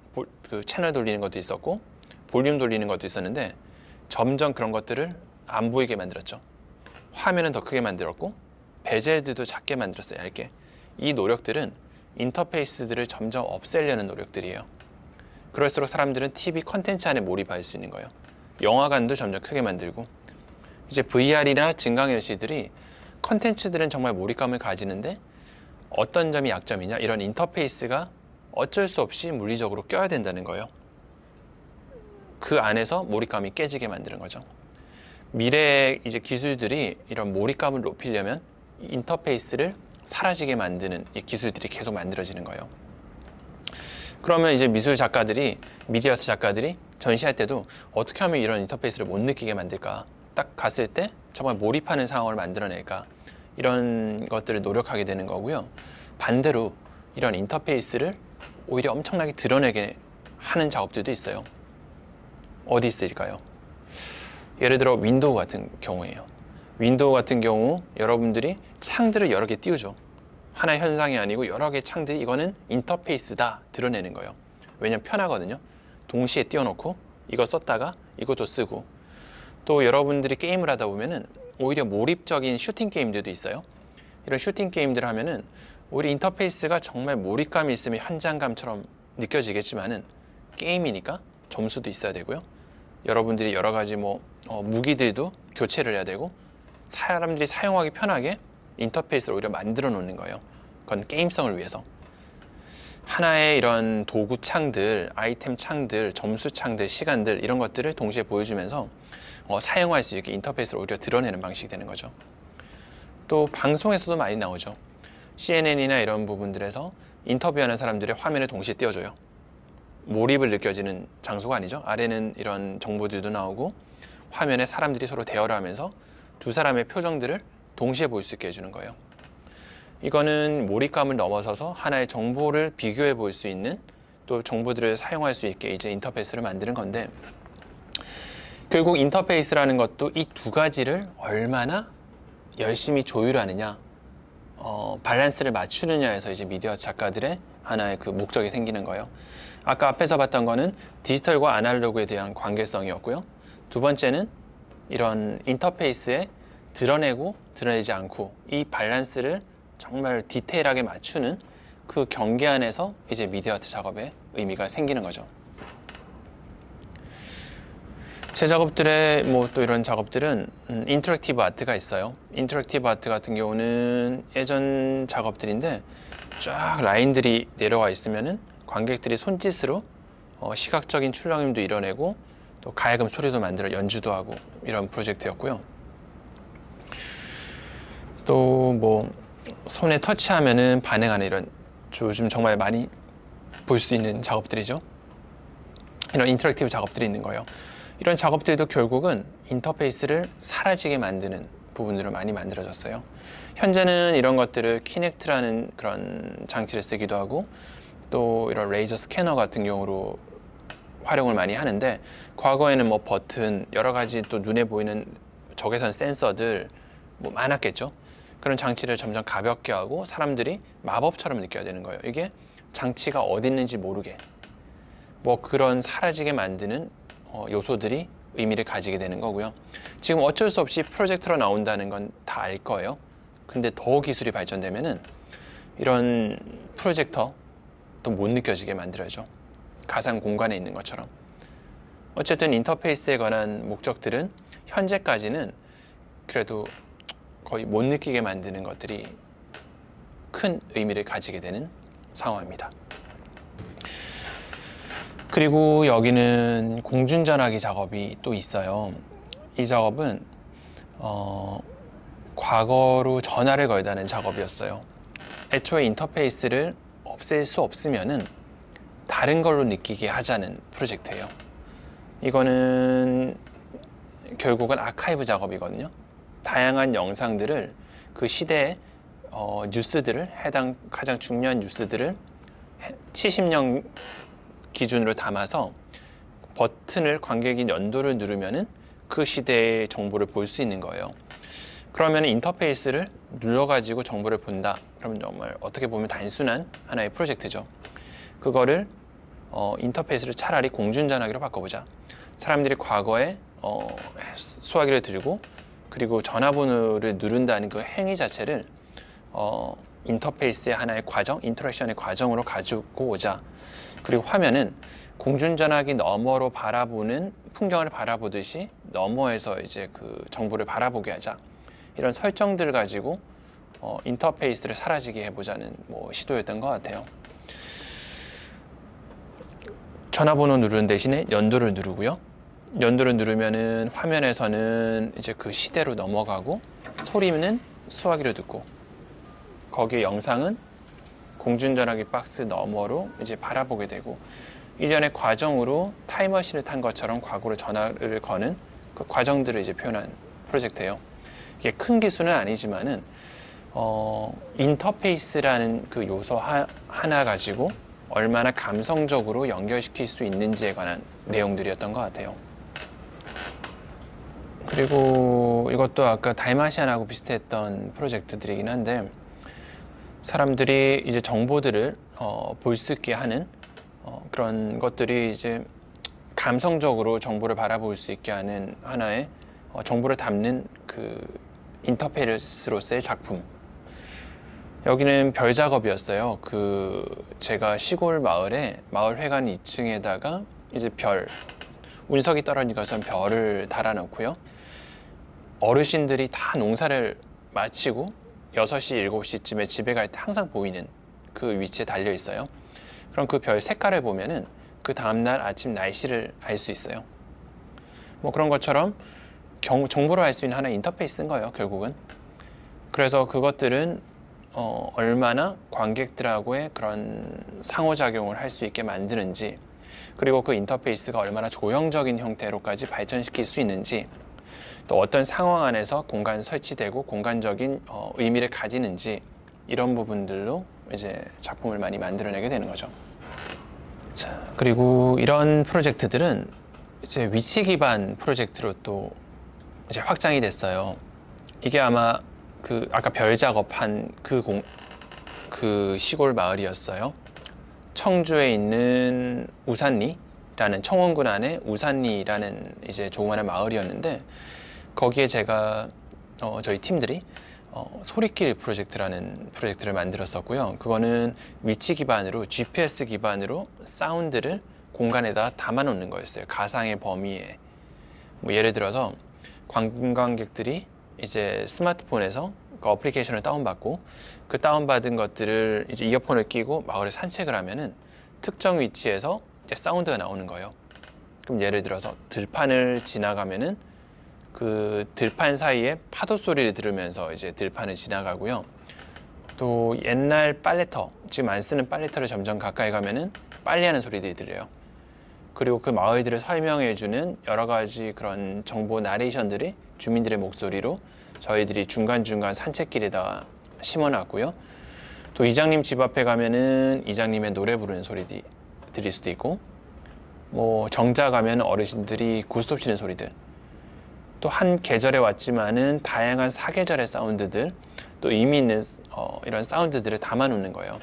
그 채널 돌리는 것도 있었고 볼륨 돌리는 것도 있었는데 점점 그런 것들을 안 보이게 만들었죠. 화면은 더 크게 만들었고 베젤들도 작게 만들었어요. 얇게. 이 노력들은 인터페이스들을 점점 없애려는 노력들이에요. 그럴수록 사람들은 TV 컨텐츠 안에 몰입할 수 있는 거예요. 영화관도 점점 크게 만들고 이제 VR이나 증강현실들이 컨텐츠들은 정말 몰입감을 가지는데 어떤 점이 약점이냐 이런 인터페이스가 어쩔 수 없이 물리적으로 껴야 된다는 거예요. 그 안에서 몰입감이 깨지게 만드는 거죠. 미래의 이제 기술들이 이런 몰입감을 높이려면 인터페이스를 사라지게 만드는 이 기술들이 계속 만들어지는 거예요. 그러면 이제 미술 작가들이, 미디어 아트 작가들이 전시할 때도 어떻게 하면 이런 인터페이스를 못 느끼게 만들까? 딱 갔을 때 정말 몰입하는 상황을 만들어낼까? 이런 것들을 노력하게 되는 거고요. 반대로 이런 인터페이스를 오히려 엄청나게 드러내게 하는 작업들도 있어요. 어디 있을까요? 예를 들어 윈도우 같은 경우예요. 윈도우 같은 경우 여러분들이 창들을 여러 개 띄우죠. 하나의 현상이 아니고 여러 개의 창들이 이거는 인터페이스다 드러내는 거예요. 왜냐면 편하거든요. 동시에 띄워놓고 이거 썼다가 이것도 쓰고 또 여러분들이 게임을 하다 보면은 오히려 몰입적인 슈팅 게임들도 있어요. 이런 슈팅 게임들을 하면은 오히려 인터페이스가 정말 몰입감이 있으면 현장감처럼 느껴지겠지만은 게임이니까 점수도 있어야 되고요. 여러분들이 여러 가지 무기들도 교체를 해야 되고 사람들이 사용하기 편하게 인터페이스를 오히려 만들어 놓는 거예요. 그건 게임성을 위해서. 하나의 이런 도구 창들, 아이템 창들, 점수 창들, 시간들 이런 것들을 동시에 보여주면서 사용할 수 있게 인터페이스를 오히려 드러내는 방식이 되는 거죠. 또 방송에서도 많이 나오죠. CNN이나 이런 부분들에서 인터뷰하는 사람들의 화면을 동시에 띄워줘요. 몰입을 느껴지는 장소가 아니죠. 아래는 이런 정보들도 나오고 화면에 사람들이 서로 대화를 하면서 두 사람의 표정들을 동시에 볼 수 있게 해주는 거예요. 이거는 몰입감을 넘어서서 하나의 정보를 비교해 볼 수 있는, 또 정보들을 사용할 수 있게 이제 인터페이스를 만드는 건데, 결국 인터페이스라는 것도 이 두 가지를 얼마나 열심히 조율하느냐, 밸런스를 맞추느냐에서 이제 미디어 작가들의 하나의 그 목적이 생기는 거예요. 아까 앞에서 봤던 거는 디지털과 아날로그에 대한 관계성이었고요. 두 번째는 이런 인터페이스에 드러내고 드러내지 않고 이 밸런스를 정말 디테일하게 맞추는 그 경계 안에서 이제 미디어 아트 작업의 의미가 생기는 거죠. 제 작업들의 또 이런 작업들은 인터랙티브 아트가 있어요. 인터랙티브 아트 같은 경우는 예전 작업들인데 쫙 라인들이 내려와 있으면은 관객들이 손짓으로 시각적인 출렁임도 이뤄내고 또 가야금 소리도 만들어 연주도 하고 이런 프로젝트였고요. 또 손에 터치하면은 반응하는 이런 요즘 정말 많이 볼 수 있는 작업들이죠. 이런 인터랙티브 작업들이 있는 거예요. 이런 작업들도 결국은 인터페이스를 사라지게 만드는 부분으로 많이 만들어졌어요. 현재는 이런 것들을 키넥트라는 그런 장치를 쓰기도 하고 또 이런 레이저 스캐너 같은 경우로 활용을 많이 하는데, 과거에는 버튼, 여러 가지 또 눈에 보이는 적외선 센서들 많았겠죠. 그런 장치를 점점 가볍게 하고 사람들이 마법처럼 느껴야 되는 거예요. 이게 장치가 어디 있는지 모르게 그런 사라지게 만드는 요소들이 의미를 가지게 되는 거고요. 지금 어쩔 수 없이 프로젝터로 나온다는 건 다 알 거예요. 근데 더 기술이 발전되면은 이런 프로젝터 또 못 느껴지게 만들어야죠. 가상 공간에 있는 것처럼. 어쨌든 인터페이스에 관한 목적들은 현재까지는 그래도 거의 못 느끼게 만드는 것들이 큰 의미를 가지게 되는 상황입니다. 그리고 여기는 공중전화기 작업이 또 있어요. 이 작업은 과거로 전화를 걸다는 작업이었어요. 애초에 인터페이스를 없앨 수 없으면은 다른 걸로 느끼게 하자는 프로젝트예요. 이거는 결국은 아카이브 작업이거든요. 다양한 영상들을 그 시대의 뉴스들을 가장 중요한 뉴스들을 70년 기준으로 담아서 버튼을 관객이 연도를 누르면은 그 시대의 정보를 볼 수 있는 거예요. 그러면 인터페이스를 눌러가지고 정보를 본다. 그러면 정말 어떻게 보면 단순한 하나의 프로젝트죠. 그거를 인터페이스를 차라리 공중전화기로 바꿔보자. 사람들이 과거에 수화기를 들고 그리고 전화번호를 누른다는 그 행위 자체를 인터페이스의 하나의 과정, 인터랙션의 과정으로 가지고 오자. 그리고 화면은 공중전화기 너머로 바라보는 풍경을 바라보듯이 너머에서 이제 그 정보를 바라보게 하자. 이런 설정들을 가지고 인터페이스를 사라지게 해보자는 시도였던 것 같아요. 전화번호 누르는 대신에 연도를 누르고요. 연도를 누르면은 화면에서는 이제 그 시대로 넘어가고 소리는 수화기로 듣고 거기에 영상은 공중전화기 박스 너머로 이제 바라보게 되고 일련의 과정으로 타임머신을 탄 것처럼 과거로 전화를 거는 그 과정들을 이제 표현한 프로젝트예요. 이게 큰 기술은 아니지만은 인터페이스라는 그 요소 하나 가지고 얼마나 감성적으로 연결시킬 수 있는지에 관한 내용들이었던 것 같아요. 그리고 이것도 아까 달마시안하고 비슷했던 프로젝트들이긴 한데 사람들이 이제 정보들을 볼 수 있게 하는 그런 것들이 이제 감성적으로 정보를 바라볼 수 있게 하는 하나의 정보를 담는 그 인터페이스로서의 작품. 여기는 별 작업이었어요. 제가 시골 마을에 마을 회관 2층에다가 이제 운석이 떨어지고선 별을 달아놓고요. 어르신들이 다 농사를 마치고 6시, 7시쯤에 집에 갈 때 항상 보이는 그 위치에 달려 있어요. 그럼 그 별 색깔을 보면은 그 다음날 아침 날씨를 알 수 있어요. 뭐 그런 것처럼 정보를 알 수 있는 하나의 인터페이스인 거예요, 결국은. 그래서 그것들은 얼마나 관객들하고의 그런 상호작용을 할 수 있게 만드는지, 그리고 그 인터페이스가 얼마나 조형적인 형태로까지 발전시킬 수 있는지, 또 어떤 상황 안에서 공간 설치되고 공간적인 의미를 가지는지, 이런 부분들로 이제 작품을 많이 만들어내게 되는 거죠. 자, 그리고 이런 프로젝트들은 이제 위치 기반 프로젝트로 또 이제 확장이 됐어요. 이게 아마 아까 별 작업한 그 시골 마을이었어요. 청주에 있는 우산리라는, 청원군 안에 우산리라는 이제 조그마한 마을이었는데, 거기에 제가 저희 팀들이 소리길 프로젝트라는 프로젝트를 만들었었고요. 그거는 위치 기반으로, GPS 기반으로 사운드를 공간에다 담아 놓는 거였어요. 가상의 범위에. 뭐 예를 들어서 관광객들이 이제 스마트폰에서 그 어플리케이션을 다운받고, 그 다운받은 것들을 이제 이어폰을 끼고 마을에 산책을 하면은 특정 위치에서 이제 사운드가 나오는 거예요. 그럼 예를 들어서 들판을 지나가면은 그 들판 사이에 파도 소리를 들으면서 이제 들판을 지나가고요. 또 옛날 빨래터, 지금 안 쓰는 빨래터를 점점 가까이 가면은 빨래하는 소리들이 들려요. 그리고 그 마을들을 설명해주는 여러 가지 그런 정보 나레이션들이 주민들의 목소리로 저희들이 중간중간 산책길에다 심어놨고요. 또 이장님 집 앞에 가면은 이장님의 노래 부르는 소리 들릴 수도 있고, 뭐 정자 가면 어르신들이 고스톱 치는 소리들, 또 한 계절에 왔지만은 다양한 사계절의 사운드들, 또 의미 있는 이런 사운드들을 담아놓는 거예요.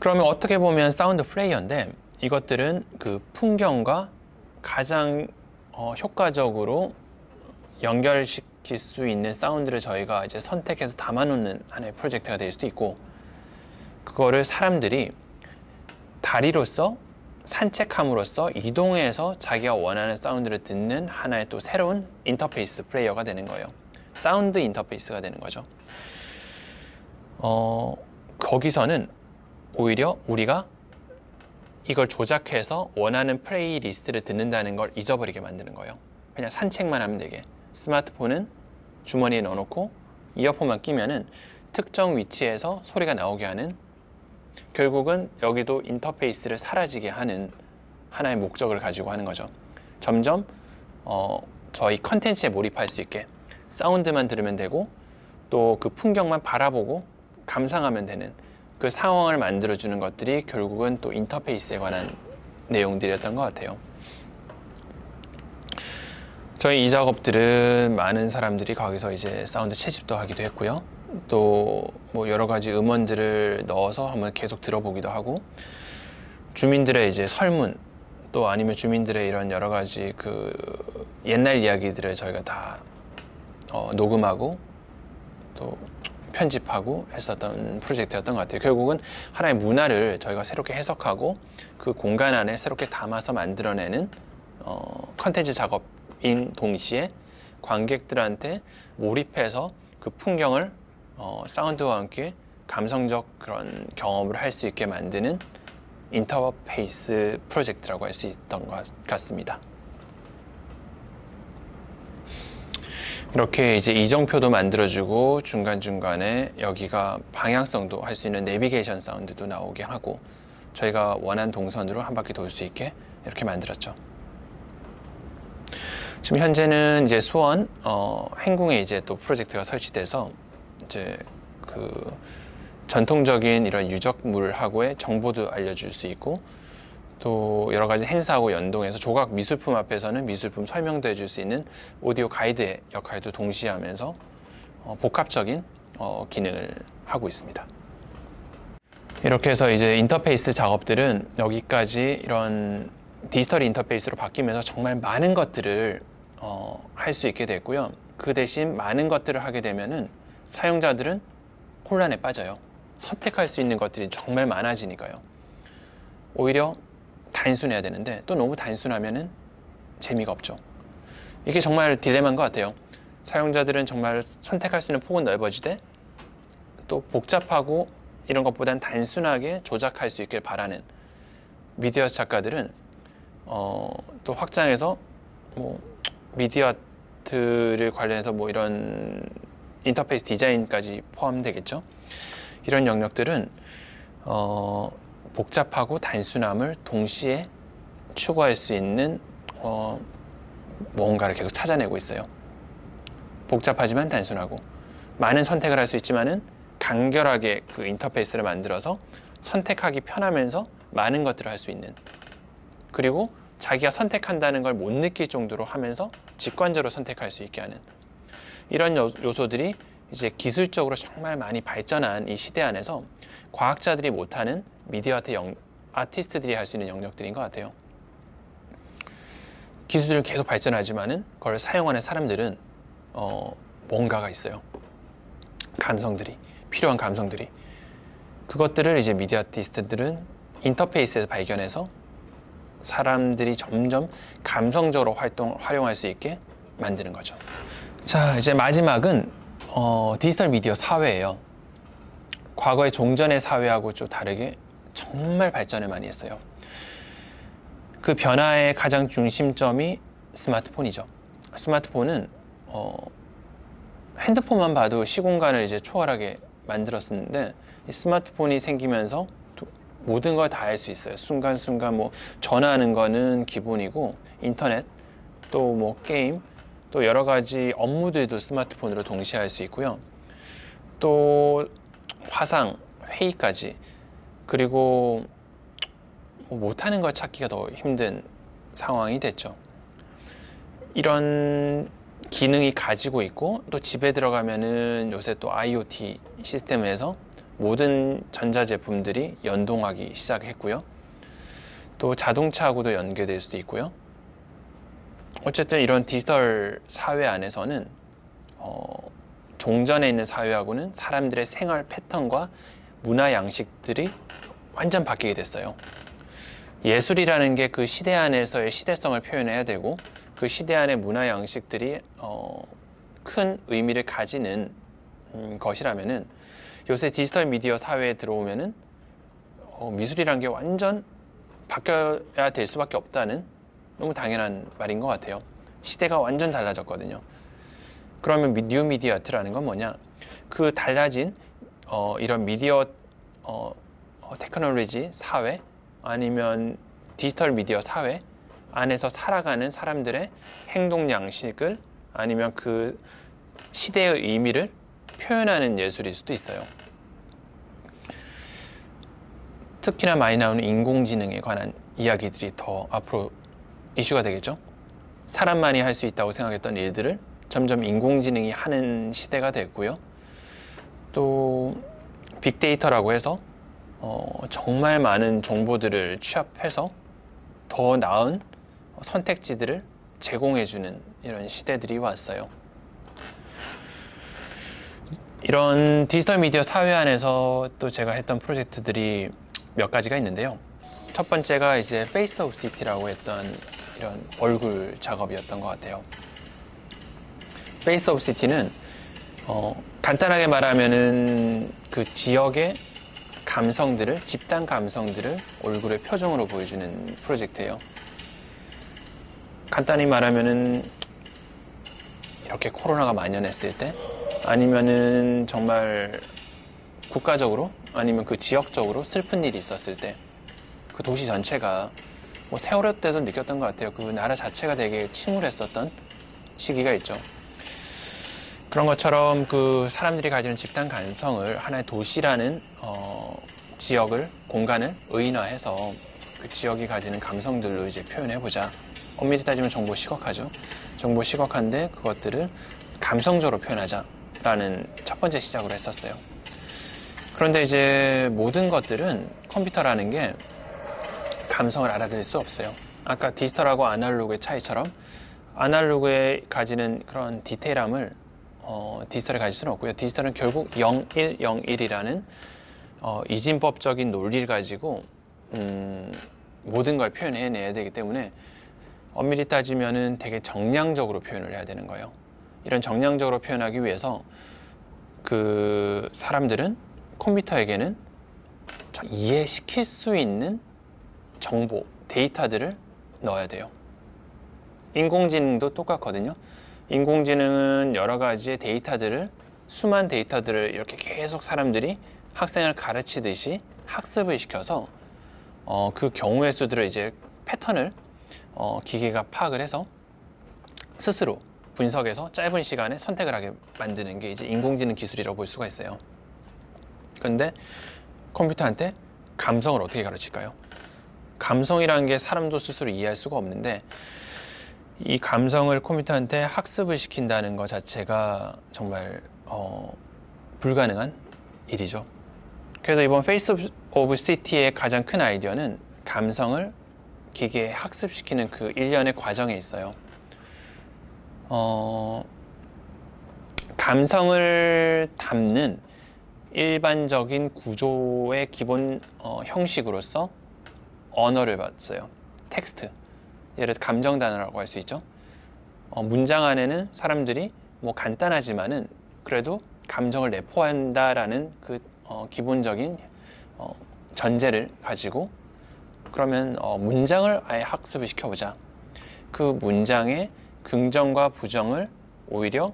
그러면 어떻게 보면 사운드 플레이어인데, 이것들은 그 풍경과 가장 효과적으로 연결시킬 수 있는 사운드를 저희가 이제 선택해서 담아놓는 하나의 프로젝트가 될 수도 있고, 그거를 사람들이 다리로서 산책함으로써 이동해서 자기가 원하는 사운드를 듣는 하나의 또 새로운 인터페이스 플레이어가 되는 거예요. 사운드 인터페이스가 되는 거죠. 거기서는 오히려 우리가 이걸 조작해서 원하는 플레이리스트를 듣는다는 걸 잊어버리게 만드는 거예요. 그냥 산책만 하면 되게. 스마트폰은 주머니에 넣어놓고 이어폰만 끼면은 특정 위치에서 소리가 나오게 하는, 결국은 여기도 인터페이스를 사라지게 하는 하나의 목적을 가지고 하는 거죠. 점점 저희 컨텐츠에 몰입할 수 있게 사운드만 들으면 되고, 또 그 풍경만 바라보고 감상하면 되는 그 상황을 만들어주는 것들이 결국은 또 인터페이스에 관한 내용들이었던 것 같아요. 저희 이 작업들은 많은 사람들이 거기서 이제 사운드 채집도 하기도 했고요. 또 뭐 여러 가지 음원들을 넣어서 한번 계속 들어보기도 하고, 주민들의 이제 설문, 또 아니면 주민들의 이런 여러 가지 그 옛날 이야기들을 저희가 다 녹음하고 또 편집하고 했었던 프로젝트였던 것 같아요. 결국은 하나의 문화를 저희가 새롭게 해석하고 그 공간 안에 새롭게 담아서 만들어내는 컨텐츠 작업인 동시에 관객들한테 몰입해서 그 풍경을 사운드와 함께 감성적 그런 경험을 할 수 있게 만드는 인터페이스 프로젝트라고 할 수 있던 것 같습니다. 이렇게 이제 이정표도 만들어주고, 중간중간에 여기가 방향성도 할 수 있는 내비게이션 사운드도 나오게 하고, 저희가 원하는 동선으로 한 바퀴 돌 수 있게 이렇게 만들었죠. 지금 현재는 이제 수원 행궁에 이제 또 프로젝트가 설치돼서 이제 그 전통적인 이런 유적물하고의 정보도 알려줄 수 있고, 또 여러 가지 행사하고 연동해서 조각 미술품 앞에서는 미술품 설명도 해줄 수 있는 오디오 가이드의 역할도 동시에 하면서 복합적인 기능을 하고 있습니다. 이렇게 해서 이제 인터페이스 작업들은 여기까지 이런 디지털 인터페이스로 바뀌면서 정말 많은 것들을 할 수 있게 됐고요. 그 대신 많은 것들을 하게 되면은 사용자들은 혼란에 빠져요. 선택할 수 있는 것들이 정말 많아지니까요. 오히려 단순해야 되는데 또 너무 단순하면은 재미가 없죠. 이게 정말 딜레마인 것 같아요. 사용자들은 정말 선택할 수 있는 폭은 넓어지되 또 복잡하고 이런 것보단 단순하게 조작할 수 있길 바라는 미디어 작가들은 또 확장해서 뭐 미디어 아트를 관련해서 뭐 이런 인터페이스 디자인까지 포함되겠죠. 이런 영역들은 복잡하고 단순함을 동시에 추구할 수 있는 뭔가를 계속 찾아내고 있어요. 복잡하지만 단순하고 많은 선택을 할 수 있지만은 간결하게 그 인터페이스를 만들어서 선택하기 편하면서 많은 것들을 할 수 있는, 그리고 자기가 선택한다는 걸 못 느낄 정도로 하면서 직관적으로 선택할 수 있게 하는 이런 요소들이 이제 기술적으로 정말 많이 발전한 이 시대 안에서 과학자들이 못하는 미디어 아트 아티스트들이 할 수 있는 영역들인 것 같아요. 기술들은 계속 발전하지만은 그걸 사용하는 사람들은 뭔가가 있어요. 감성들이, 필요한 감성들이. 그것들을 이제 미디어 아티스트들은 인터페이스에서 발견해서 사람들이 점점 감성적으로 활용할 수 있게 만드는 거죠. 자, 이제 마지막은 디지털 미디어 사회예요. 과거의 종전의 사회하고 좀 다르게 정말 발전을 많이 했어요. 그 변화의 가장 중심점이 스마트폰이죠. 스마트폰은 핸드폰만 봐도 시공간을 이제 초월하게 만들었었는데, 이 스마트폰이 생기면서 모든 걸 다 할 수 있어요. 순간순간 뭐 전화하는 거는 기본이고, 인터넷, 또 뭐 게임, 또 여러 가지 업무들도 스마트폰으로 동시에 할 수 있고요. 또 화상, 회의까지, 그리고 뭐 못하는 걸 찾기가 더 힘든 상황이 됐죠. 이런 기능이 가지고 있고, 또 집에 들어가면은 요새 또 IoT 시스템에서 모든 전자제품들이 연동하기 시작했고요. 또 자동차하고도 연계될 수도 있고요. 어쨌든 이런 디지털 사회 안에서는 종전에 있는 사회하고는 사람들의 생활 패턴과 문화 양식들이 완전 바뀌게 됐어요. 예술이라는 게 그 시대 안에서의 시대성을 표현해야 되고, 그 시대 안의 문화 양식들이 큰 의미를 가지는 것이라면은, 요새 디지털 미디어 사회에 들어오면은 미술이라는 게 완전 바뀌어야 될 수밖에 없다는 너무 당연한 말인 것 같아요. 시대가 완전 달라졌거든요. 그러면 뉴 미디어 아트라는 건 뭐냐? 그 달라진 이런 미디어 테크놀로지 사회, 아니면 디지털 미디어 사회 안에서 살아가는 사람들의 행동 양식을, 아니면 그 시대의 의미를 표현하는 예술일 수도 있어요. 특히나 많이 나오는 인공지능에 관한 이야기들이 더 앞으로 이슈가 되겠죠. 사람만이 할 수 있다고 생각했던 일들을 점점 인공지능이 하는 시대가 됐고요. 또 빅데이터라고 해서 정말 많은 정보들을 취합해서 더 나은 선택지들을 제공해주는 이런 시대들이 왔어요. 이런 디지털 미디어 사회 안에서 또 제가 했던 프로젝트들이 몇 가지가 있는데요. 첫 번째가 이제 페이스 오브 시티라고 했던 이런 얼굴 작업이었던 것 같아요. 페이스 오브 시티는 간단하게 말하면은 그 지역의 감성들을, 집단 감성들을 얼굴의 표정으로 보여주는 프로젝트예요. 간단히 말하면은 이렇게 코로나가 만연했을 때, 아니면은 정말 국가적으로, 아니면 그 지역적으로 슬픈 일이 있었을 때, 그 도시 전체가 뭐 세월호 때도 느꼈던 것 같아요. 그 나라 자체가 되게 침울했었던 시기가 있죠. 그런 것처럼 그 사람들이 가지는 집단 감성을 하나의 도시라는 지역을, 공간을 의인화해서 그 지역이 가지는 감성들로 이제 표현해보자. 엄밀히 따지면 정보 시각화죠. 정보 시각화인데 그것들을 감성적으로 표현하자라는 첫 번째 시작으로 했었어요. 그런데 이제 모든 것들은 컴퓨터라는 게 감성을 알아들을 수 없어요. 아까 디지털하고 아날로그의 차이처럼 아날로그에 가지는 그런 디테일함을 디지털이 가질 수는 없고요. 디지털은 결국 0101이라는 이진법적인 논리를 가지고 모든 걸 표현해내야 되기 때문에 엄밀히 따지면은 되게 정량적으로 표현을 해야 되는 거예요. 이런 정량적으로 표현하기 위해서 그 사람들은 컴퓨터에게는 이해시킬 수 있는 정보, 데이터들을 넣어야 돼요. 인공지능도 똑같거든요. 인공지능은 여러 가지의 데이터들을, 수많은 데이터들을 이렇게 계속 사람들이 학생을 가르치듯이 학습을 시켜서 그 경우의 수들을 이제 패턴을 기계가 파악을 해서 스스로 분석해서 짧은 시간에 선택을 하게 만드는 게 이제 인공지능 기술이라고 볼 수가 있어요. 그런데 컴퓨터한테 감성을 어떻게 가르칠까요? 감성이라는 게 사람도 스스로 이해할 수가 없는데 이 감성을 컴퓨터한테 학습을 시킨다는 것 자체가 정말 불가능한 일이죠. 그래서 이번 페이스 오브 시티의 가장 큰 아이디어는 감성을 기계에 학습시키는 그 일련의 과정에 있어요. 감성을 담는 일반적인 구조의 기본 형식으로서 언어를 봤어요. 텍스트. 예를 들어 감정 단어라고 할 수 있죠. 문장 안에는 사람들이 뭐 간단하지만은 그래도 감정을 내포한다라는 그 기본적인 전제를 가지고 그러면 문장을 아예 학습을 시켜보자. 그 문장의 긍정과 부정을 오히려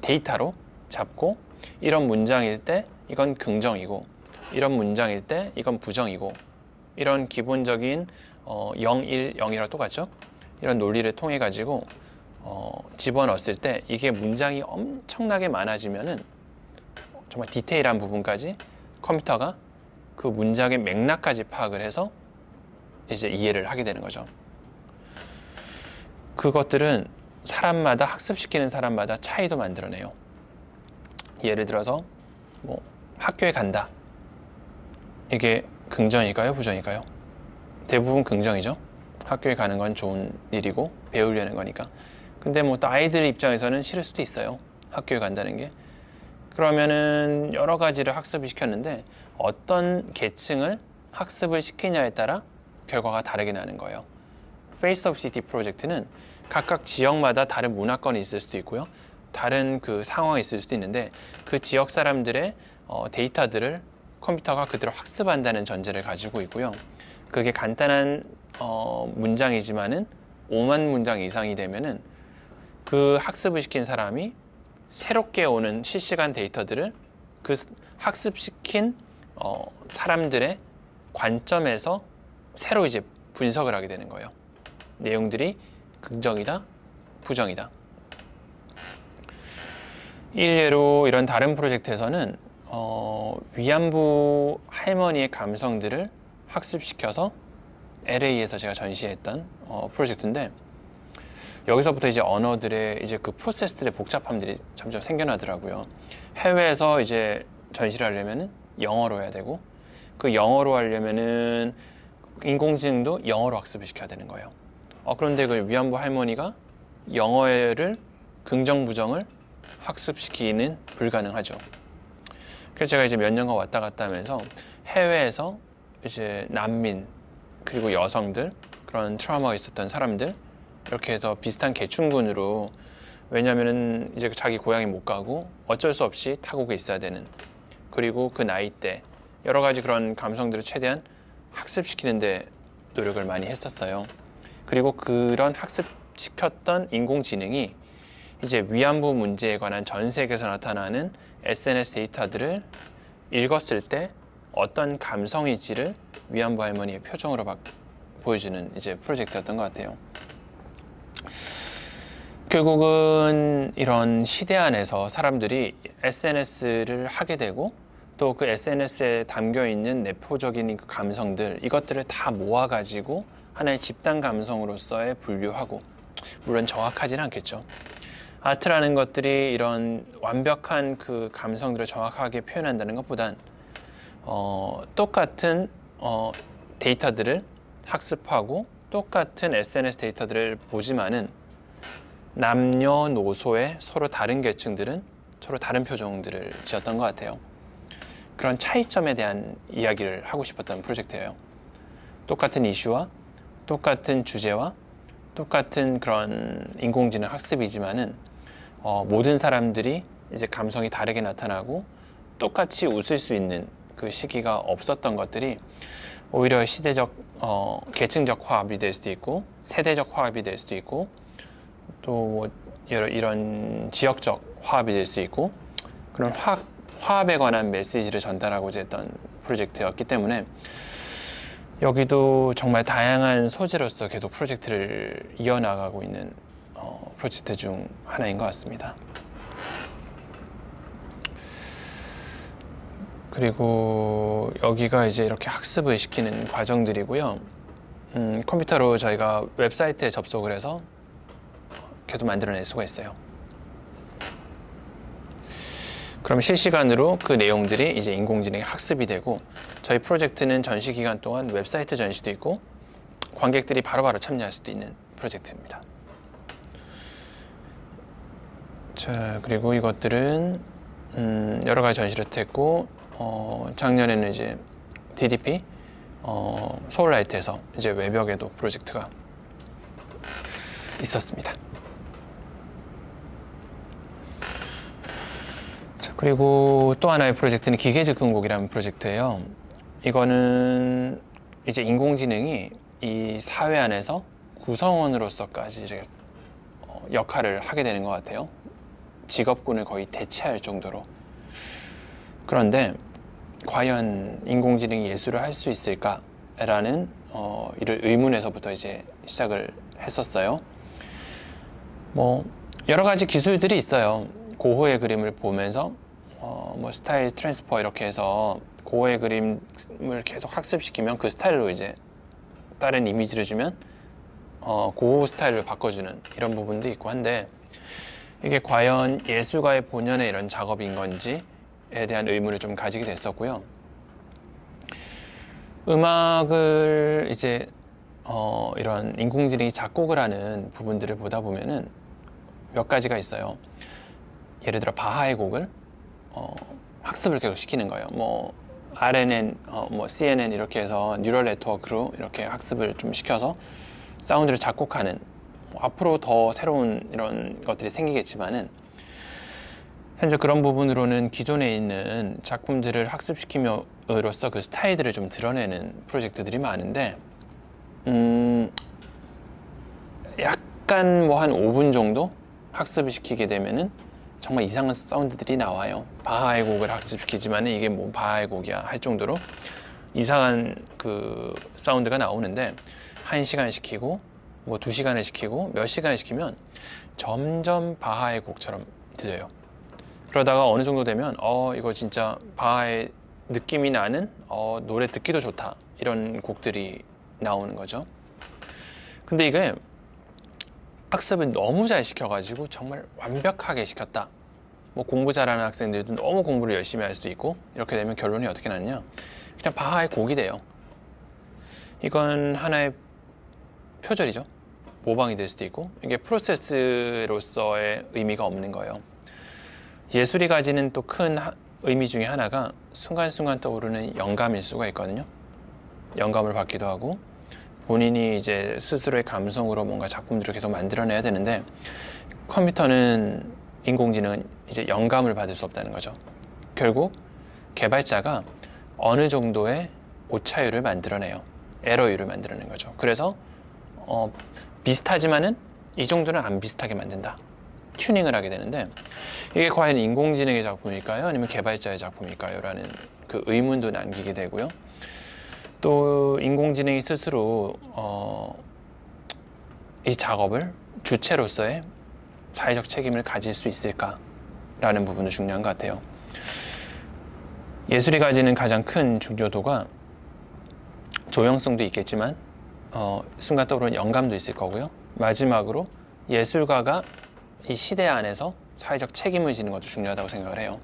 데이터로 잡고 이런 문장일 때 이건 긍정이고 이런 문장일 때 이건 부정이고 이런 기본적인 0, 1, 0이랑 똑같죠? 이런 논리를 통해 가지고 집어넣었을 때 이게 문장이 엄청나게 많아지면은 정말 디테일한 부분까지 컴퓨터가 그 문장의 맥락까지 파악을 해서 이제 이해를 하게 되는 거죠. 그것들은 사람마다 학습시키는 사람마다 차이도 만들어내요. 예를 들어서 뭐 학교에 간다. 이게 긍정일까요? 부정일까요? 대부분 긍정이죠. 학교에 가는 건 좋은 일이고 배우려는 거니까. 근데 뭐 또 아이들 입장에서는 싫을 수도 있어요. 학교에 간다는 게. 그러면은 여러 가지를 학습을 시켰는데 어떤 계층을 학습을 시키냐에 따라 결과가 다르게 나는 거예요. 페이스 오브 시티 프로젝트는 각각 지역마다 다른 문화권이 있을 수도 있고요. 다른 그 상황이 있을 수도 있는데 그 지역 사람들의 데이터들을 컴퓨터가 그대로 학습한다는 전제를 가지고 있고요. 그게 간단한 문장이지만은 5만 문장 이상이 되면은 그 학습을 시킨 사람이 새롭게 오는 실시간 데이터들을 그 학습시킨 사람들의 관점에서 새로 이제 분석을 하게 되는 거예요. 내용들이 긍정이다, 부정이다. 일례로 이런 다른 프로젝트에서는 위안부 할머니의 감성들을 학습시켜서 LA에서 제가 전시했던 프로젝트인데 여기서부터 이제 언어들의 이제 그 프로세스들의 복잡함들이 점점 생겨나더라고요. 해외에서 이제 전시를 하려면은 영어로 해야 되고 그 영어로 하려면은 인공지능도 영어로 학습을 시켜야 되는 거예요. 그런데 그 위안부 할머니가 영어를 긍정 부정을 학습시키는 불가능하죠. 그래서 제가 이제 몇 년간 왔다 갔다 하면서 해외에서 이제 난민 그리고 여성들 그런 트라우마가 있었던 사람들 이렇게 해서 비슷한 계층군으로 왜냐면은 이제 자기 고향에 못 가고 어쩔 수 없이 타국에 있어야 되는 그리고 그 나이대 여러 가지 그런 감성들을 최대한 학습시키는데 노력을 많이 했었어요. 그리고 그런 학습시켰던 인공지능이 이제 위안부 문제에 관한 전 세계에서 나타나는 SNS 데이터들을 읽었을 때 어떤 감성일지를 위안부 할머니의 표정으로 보여주는 이제 프로젝트였던 것 같아요. 결국은 이런 시대 안에서 사람들이 SNS를 하게 되고 또 그 SNS에 담겨있는 내포적인 그 감성들 이것들을 다 모아가지고 하나의 집단 감성으로서의 분류하고 물론 정확하지는 않겠죠. 아트라는 것들이 이런 완벽한 그 감성들을 정확하게 표현한다는 것보단 똑같은 데이터들을 학습하고 똑같은 SNS 데이터들을 보지만은 남녀노소의 서로 다른 계층들은 서로 다른 표정들을 지었던 것 같아요. 그런 차이점에 대한 이야기를 하고 싶었던 프로젝트예요. 똑같은 이슈와 똑같은 주제와 똑같은 그런 인공지능 학습이지만은 모든 사람들이 이제 감성이 다르게 나타나고 똑같이 웃을 수 있는 그 시기가 없었던 것들이 오히려 시대적 계층적 화합이 될 수도 있고 세대적 화합이 될 수도 있고 또 이런 지역적 화합이 될 수 있고 그런 화합에 관한 메시지를 전달하고자 했던 프로젝트였기 때문에 여기도 정말 다양한 소재로서 계속 프로젝트를 이어나가고 있는 프로젝트 중 하나인 것 같습니다. 그리고 여기가 이제 이렇게 학습을 시키는 과정들이고요. 컴퓨터로 저희가 웹사이트에 접속을 해서 계속 만들어낼 수가 있어요. 그럼 실시간으로 그 내용들이 이제 인공지능의 학습이 되고 저희 프로젝트는 전시 기간 동안 웹사이트 전시도 있고 관객들이 바로바로 참여할 수도 있는 프로젝트입니다. 자, 그리고 이것들은 여러 가지 전시를 했고 작년에는 이제 DDP 서울라이트에서 이제 외벽에도 프로젝트가 있었습니다. 그리고 또 하나의 프로젝트는 기계즉흥곡이라는 프로젝트예요. 이거는 이제 인공지능이 이 사회 안에서 구성원으로서까지 이제 역할을 하게 되는 것 같아요. 직업군을 거의 대체할 정도로. 그런데 과연 인공지능이 예술을 할 수 있을까라는 이를 의문에서부터 이제 시작을 했었어요. 뭐 여러 가지 기술들이 있어요. 고호의 그림을 보면서 뭐 스타일 트랜스퍼 이렇게 해서 고호의 그림을 계속 학습시키면 그 스타일로 이제 다른 이미지를 주면 고호 스타일로 바꿔주는 이런 부분도 있고 한데 이게 과연 예술가의 본연의 이런 작업인 건지에 대한 의문을 좀 가지게 됐었고요. 음악을 이제 이런 인공지능이 작곡을 하는 부분들을 보다 보면은 몇 가지가 있어요. 예를 들어 바하의 곡을 학습을 계속 시키는 거예요. 뭐 RNN, 뭐 CNN 이렇게 해서 뉴럴 네트워크로 이렇게 학습을 좀 시켜서 사운드를 작곡하는 앞으로 더 새로운 이런 것들이 생기겠지만은 현재 그런 부분으로는 기존에 있는 작품들을 학습시킴으로써 그 스타일들을 좀 드러내는 프로젝트들이 많은데 약간 뭐 한 5분 정도 학습을 시키게 되면은 정말 이상한 사운드들이 나와요. 바하의 곡을 학습시키지만 이게 뭐 바하의 곡이야 할 정도로 이상한 그 사운드가 나오는데 1시간 시키고 뭐 2시간을 시키고 몇 시간을 시키면 점점 바하의 곡처럼 들려요. 그러다가 어느 정도 되면 이거 진짜 바하의 느낌이 나는 노래 듣기도 좋다 이런 곡들이 나오는 거죠. 근데 이게 학습을 너무 잘 시켜가지고 정말 완벽하게 시켰다. 뭐 공부 잘하는 학생들도 너무 공부를 열심히 할 수도 있고 이렇게 되면 결론이 어떻게 나느냐. 그냥 바하의 곡이 돼요. 이건 하나의 표절이죠. 모방이 될 수도 있고 이게 프로세스로서의 의미가 없는 거예요. 예술이 가지는 또 큰 의미 중에 하나가 순간순간 떠오르는 영감일 수가 있거든요. 영감을 받기도 하고 본인이 이제 스스로의 감성으로 뭔가 작품들을 계속 만들어내야 되는데 컴퓨터는 인공지능은 이제 영감을 받을 수 없다는 거죠. 결국 개발자가 어느 정도의 오차율을 만들어내요. 에러율을 만들어내는 거죠. 그래서 비슷하지만은 이 정도는 안 비슷하게 만든다. 튜닝을 하게 되는데 이게 과연 인공지능의 작품일까요? 아니면 개발자의 작품일까요? 라는 그 의문도 남기게 되고요. 또 인공지능이 스스로 이 작업을 주체로서의 사회적 책임을 가질 수 있을까라는 부분도 중요한 것 같아요. 예술이 가지는 가장 큰 중요도가 조형성도 있겠지만 순간 떠오르는 영감도 있을 거고요. 마지막으로 예술가가 이 시대 안에서 사회적 책임을 지는 것도 중요하다고 생각을 해요.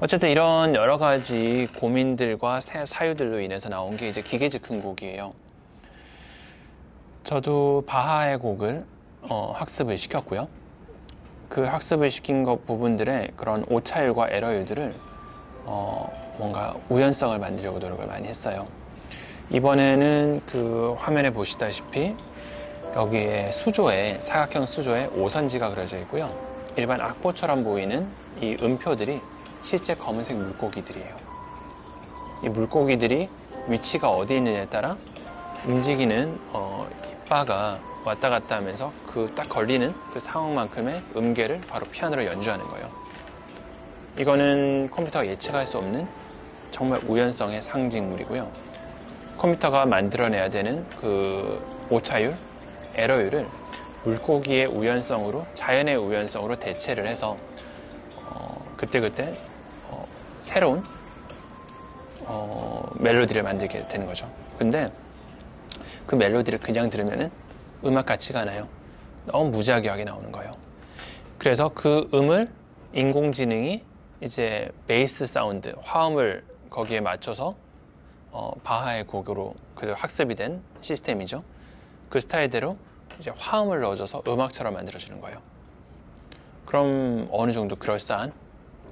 어쨌든 이런 여러 가지 고민들과 사유들로 인해서 나온 게 이제 기계즉흥곡이에요. 저도 바하의 곡을 학습을 시켰고요. 그 학습을 시킨 것 부분들의 그런 오차율과 에러율들을 뭔가 우연성을 만들려고 노력을 많이 했어요. 이번에는 그 화면에 보시다시피 여기에 수조에, 사각형 수조에 오선지가 그려져 있고요. 일반 악보처럼 보이는 이 음표들이 실제 검은색 물고기들이에요. 이 물고기들이 위치가 어디에 있느냐에 따라 움직이는 바가 왔다 갔다 하면서 그 딱 걸리는 그 상황만큼의 음계를 바로 피아노로 연주하는 거예요. 이거는 컴퓨터가 예측할 수 없는 정말 우연성의 상징물이고요. 컴퓨터가 만들어내야 되는 그 오차율, 에러율을 물고기의 우연성으로, 자연의 우연성으로 대체를 해서 그때그때 새로운 멜로디를 만들게 되는 거죠. 근데 그 멜로디를 그냥 들으면은 음악 같지가 않아요. 너무 무지하게 나오는 거예요. 그래서 그 음을 인공지능이 이제 베이스 사운드, 화음을 거기에 맞춰서 바하의 곡으로 그 학습이 된 시스템이죠. 그 스타일대로 이제 화음을 넣어줘서 음악처럼 만들어주는 거예요. 그럼 어느 정도 그럴싸한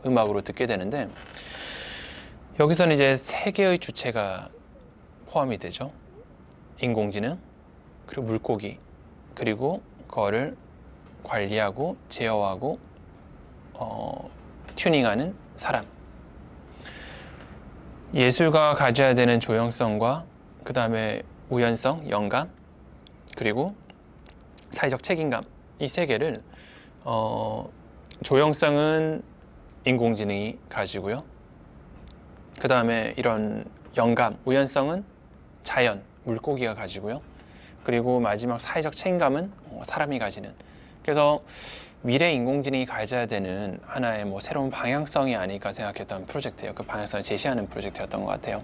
음악으로 듣게 되는데, 여기서는 이제 세 개의 주체가 포함이 되죠. 인공지능, 그리고 물고기, 그리고 그거를 관리하고 제어하고 튜닝하는 사람. 예술가가 가져야 되는 조형성과 그 다음에 우연성, 영감, 그리고 사회적 책임감, 이 세 개를 조형성은 인공지능이 가지고요. 그 다음에 이런 영감, 우연성은 자연, 물고기가 가지고요. 그리고 마지막 사회적 책임감은 사람이 가지는. 그래서 미래 인공지능이 가져야 되는 하나의 새로운 방향성이 아닐까 생각했던 프로젝트예요. 그 방향성을 제시하는 프로젝트였던 것 같아요.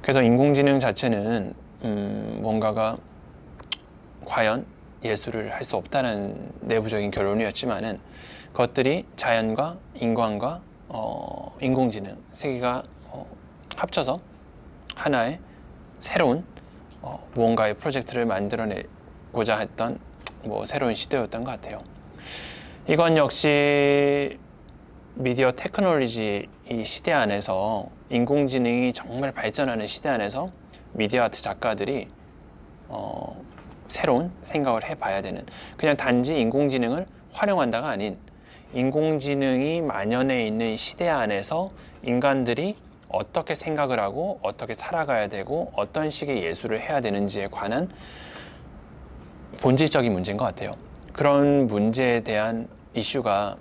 그래서 인공지능 자체는 뭔가가 과연 예술을 할 수 없다는 내부적인 결론이었지만은, 그것들이 자연과 인간과 인공지능 세 개가 합쳐서 하나의 새로운 무언가의 프로젝트를 만들어내고자 했던 새로운 시대였던 것 같아요. 이건 역시 미디어 테크놀로지 이 시대 안에서, 인공지능이 정말 발전하는 시대 안에서 미디어 아트 작가들이 새로운 생각을 해봐야 되는, 그냥 단지 인공지능을 활용한다가 아닌, 인공지능이 만연해 있는 시대 안에서 인간들이 어떻게 생각을 하고 어떻게 살아가야 되고 어떤 식의 예술을 해야 되는지에 관한 본질적인 문제인 것 같아요. 그런 문제에 대한 이슈가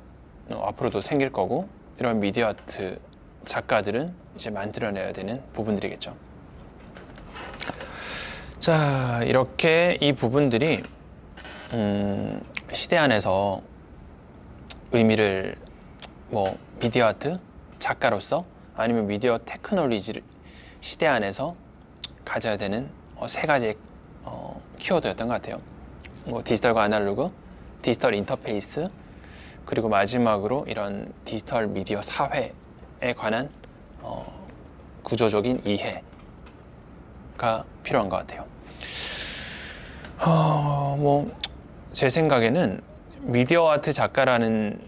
앞으로도 생길 거고, 이런 미디어 아트 작가들은 이제 만들어내야 되는 부분들이겠죠. 자, 이렇게 이 부분들이 시대 안에서 의미를 미디어 아트 작가로서 아니면 미디어 테크놀로지 시대 안에서 가져야 되는 세 가지의 키워드였던 것 같아요. 디지털과 아날로그, 디지털 인터페이스, 그리고 마지막으로 이런 디지털 미디어 사회에 관한 구조적인 이해가 필요한 것 같아요. 제 생각에는 미디어 아트 작가라는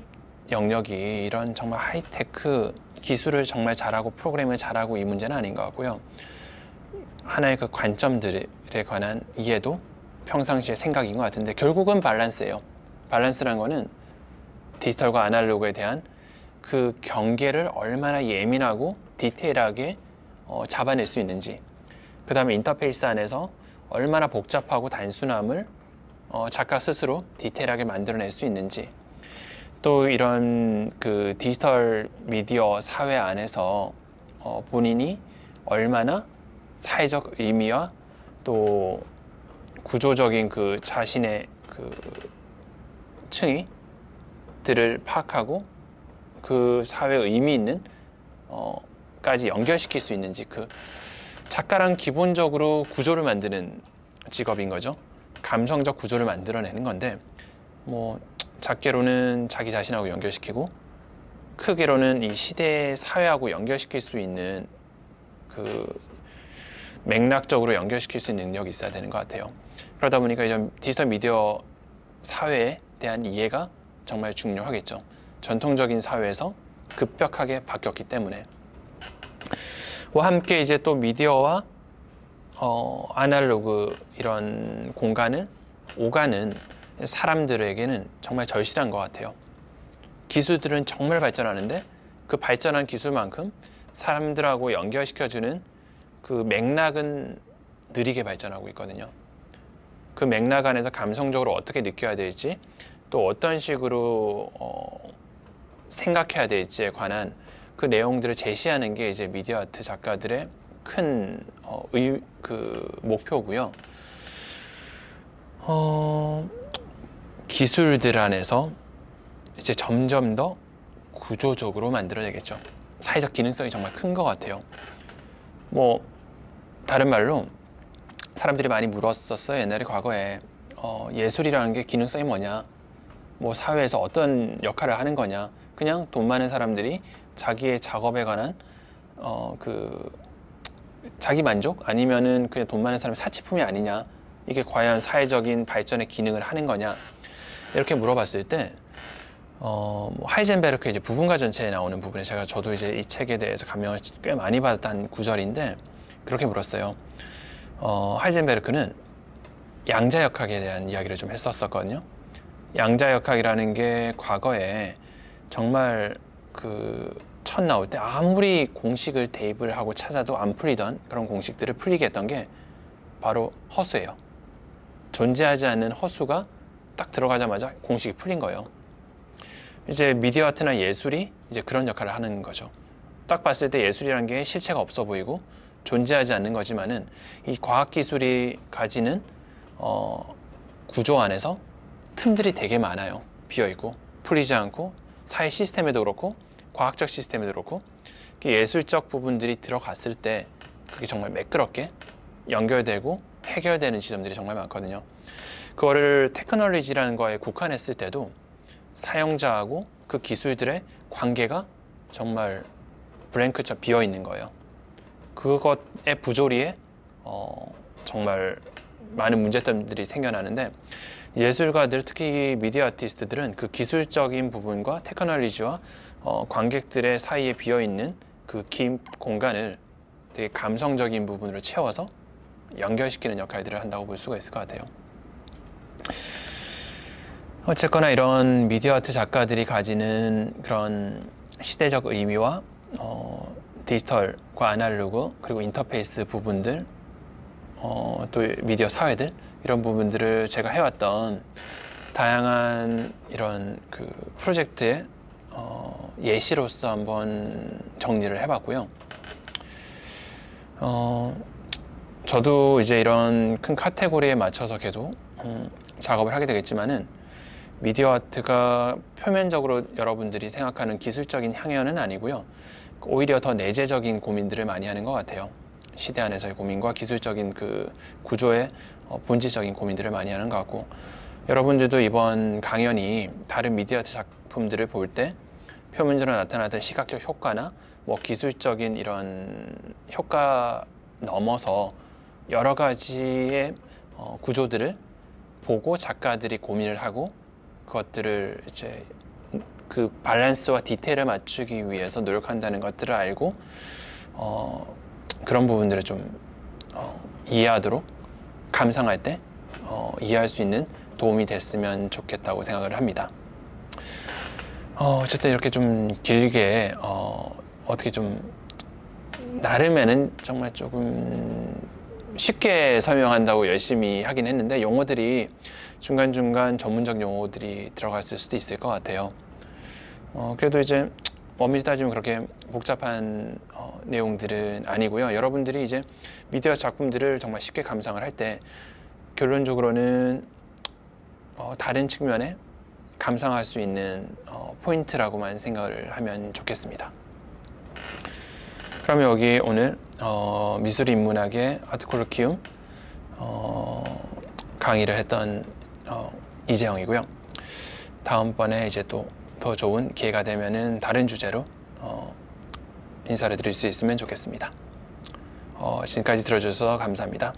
영역이 이런 정말 하이테크 기술을 정말 잘하고 프로그램을 잘하고 이 문제는 아닌 것 같고요. 하나의 그 관점들에 관한 이해도 평상시의 생각인 것 같은데, 결국은 밸런스예요. 밸런스라는 거는 디지털과 아날로그에 대한 그 경계를 얼마나 예민하고 디테일하게 잡아낼 수 있는지, 그 다음에 인터페이스 안에서 얼마나 복잡하고 단순함을 작가 스스로 디테일하게 만들어낼 수 있는지, 또 이런 그 디지털 미디어 사회 안에서 본인이 얼마나 사회적 의미와 또 구조적인 그 자신의 그 층위들을 파악하고 그 사회에 의미 있는 까지 연결시킬 수 있는지, 그 작가란 기본적으로 구조를 만드는 직업인 거죠. 감성적 구조를 만들어내는 건데, 작게로는 자기 자신하고 연결시키고, 크게로는 이 시대의 사회하고 연결시킬 수 있는 그 맥락적으로 연결시킬 수 있는 능력이 있어야 되는 것 같아요. 그러다 보니까 이제 디지털 미디어 사회에 대한 이해가 정말 중요하겠죠. 전통적인 사회에서 급격하게 바뀌었기 때문에. 와 함께 이제 또 미디어와 아날로그 이런 공간을 오가는 사람들에게는 정말 절실한 것 같아요. 기술들은 정말 발전하는데 그 발전한 기술만큼 사람들하고 연결시켜주는 그 맥락은 느리게 발전하고 있거든요. 그 맥락 안에서 감성적으로 어떻게 느껴야 될지, 또 어떤 식으로 생각해야 될지에 관한 그 내용들을 제시하는 게 이제 미디어 아트 작가들의 큰 목표고요. 기술들 안에서 이제 점점 더 구조적으로 만들어야겠죠. 사회적 기능성이 정말 큰 것 같아요. 뭐 다른 말로 사람들이 많이 물었었어요. 옛날에 과거에 예술이라는 게 기능성이 뭐냐, 뭐 사회에서 어떤 역할을 하는 거냐. 그냥 돈 많은 사람들이 자기의 작업에 관한 자기 만족 아니면은 그냥 돈 많은 사람의 사치품이 아니냐, 이게 과연 사회적인 발전의 기능을 하는 거냐, 이렇게 물어봤을 때 하이젠베르크 이제 부분과 전체에 나오는 부분에 저도 이제 이 책에 대해서 감명을 꽤 많이 받았던 구절인데, 그렇게 물었어요. 하이젠베르크는 양자역학에 대한 이야기를 좀 했었거든요. 양자역학이라는 게 과거에 정말 첫 나올 때 아무리 공식을 대입을 하고 찾아도 안 풀리던 그런 공식들을 풀리게 했던 게 바로 허수예요. 존재하지 않는 허수가 딱 들어가자마자 공식이 풀린 거예요. 이제 미디어 아트나 예술이 이제 그런 역할을 하는 거죠. 딱 봤을 때 예술이라는 게 실체가 없어 보이고 존재하지 않는 거지만은 이 과학기술이 가지는 구조 안에서 틈들이 되게 많아요. 비어있고 풀리지 않고, 사회 시스템에도 그렇고 과학적 시스템에도 그렇고, 예술적 부분들이 들어갔을 때 그게 정말 매끄럽게 연결되고 해결되는 지점들이 정말 많거든요. 그거를 테크놀로지라는 거에 국한했을 때도 사용자하고 그 기술들의 관계가 정말 블랭크처럼 비어있는 거예요. 그것의 부조리에 정말 많은 문제점들이 생겨나는데, 예술가들, 특히 미디어 아티스트들은 그 기술적인 부분과 테크놀로지와 관객들의 사이에 비어있는 그 긴 공간을 되게 감성적인 부분으로 채워서 연결시키는 역할들을 한다고 볼 수가 있을 것 같아요. 어쨌거나 이런 미디어 아트 작가들이 가지는 그런 시대적 의미와 디지털과 아날로그, 그리고 인터페이스 부분들, 또 미디어 사회들, 이런 부분들을 제가 해왔던 다양한 이런 프로젝트의 예시로서 한번 정리를 해봤고요. 저도 이제 이런 큰 카테고리에 맞춰서 계속 작업을 하게 되겠지만은, 미디어 아트가 표면적으로 여러분들이 생각하는 기술적인 향연은 아니고요. 오히려 더 내재적인 고민들을 많이 하는 것 같아요. 시대 안에서의 고민과 기술적인 구조의 본질적인 고민들을 많이 하는 것 같고, 여러분들도 이번 강연이 다른 미디어 아트 작품들을 볼 때 표면적으로 나타나던 시각적 효과나 뭐 기술적인 이런 효과 넘어서 여러 가지의 구조들을 보고 작가들이 고민을 하고, 그것들을 이제 그 밸런스와 디테일을 맞추기 위해서 노력한다는 것들을 알고 그런 부분들을 좀 이해하도록, 감상할 때 이해할 수 있는 도움이 됐으면 좋겠다고 생각을 합니다. 어쨌든 이렇게 좀 길게 어떻게 좀 나름에는 정말 조금 쉽게 설명한다고 열심히 하긴 했는데, 용어들이 중간중간 전문적 용어들이 들어갔을 수도 있을 것 같아요. 그래도 이제 엄밀히 따지면 그렇게 복잡한 내용들은 아니고요. 여러분들이 이제 미디어 작품들을 정말 쉽게 감상을 할 때 결론적으로는 다른 측면에 감상할 수 있는 포인트라고만 생각을 하면 좋겠습니다. 그러면 여기 오늘 미술 인문학의 아트 콜로키움 강의를 했던 이재영이고요. 다음번에 이제 또 더 좋은 기회가 되면은 다른 주제로 인사를 드릴 수 있으면 좋겠습니다. 지금까지 들어주셔서 감사합니다.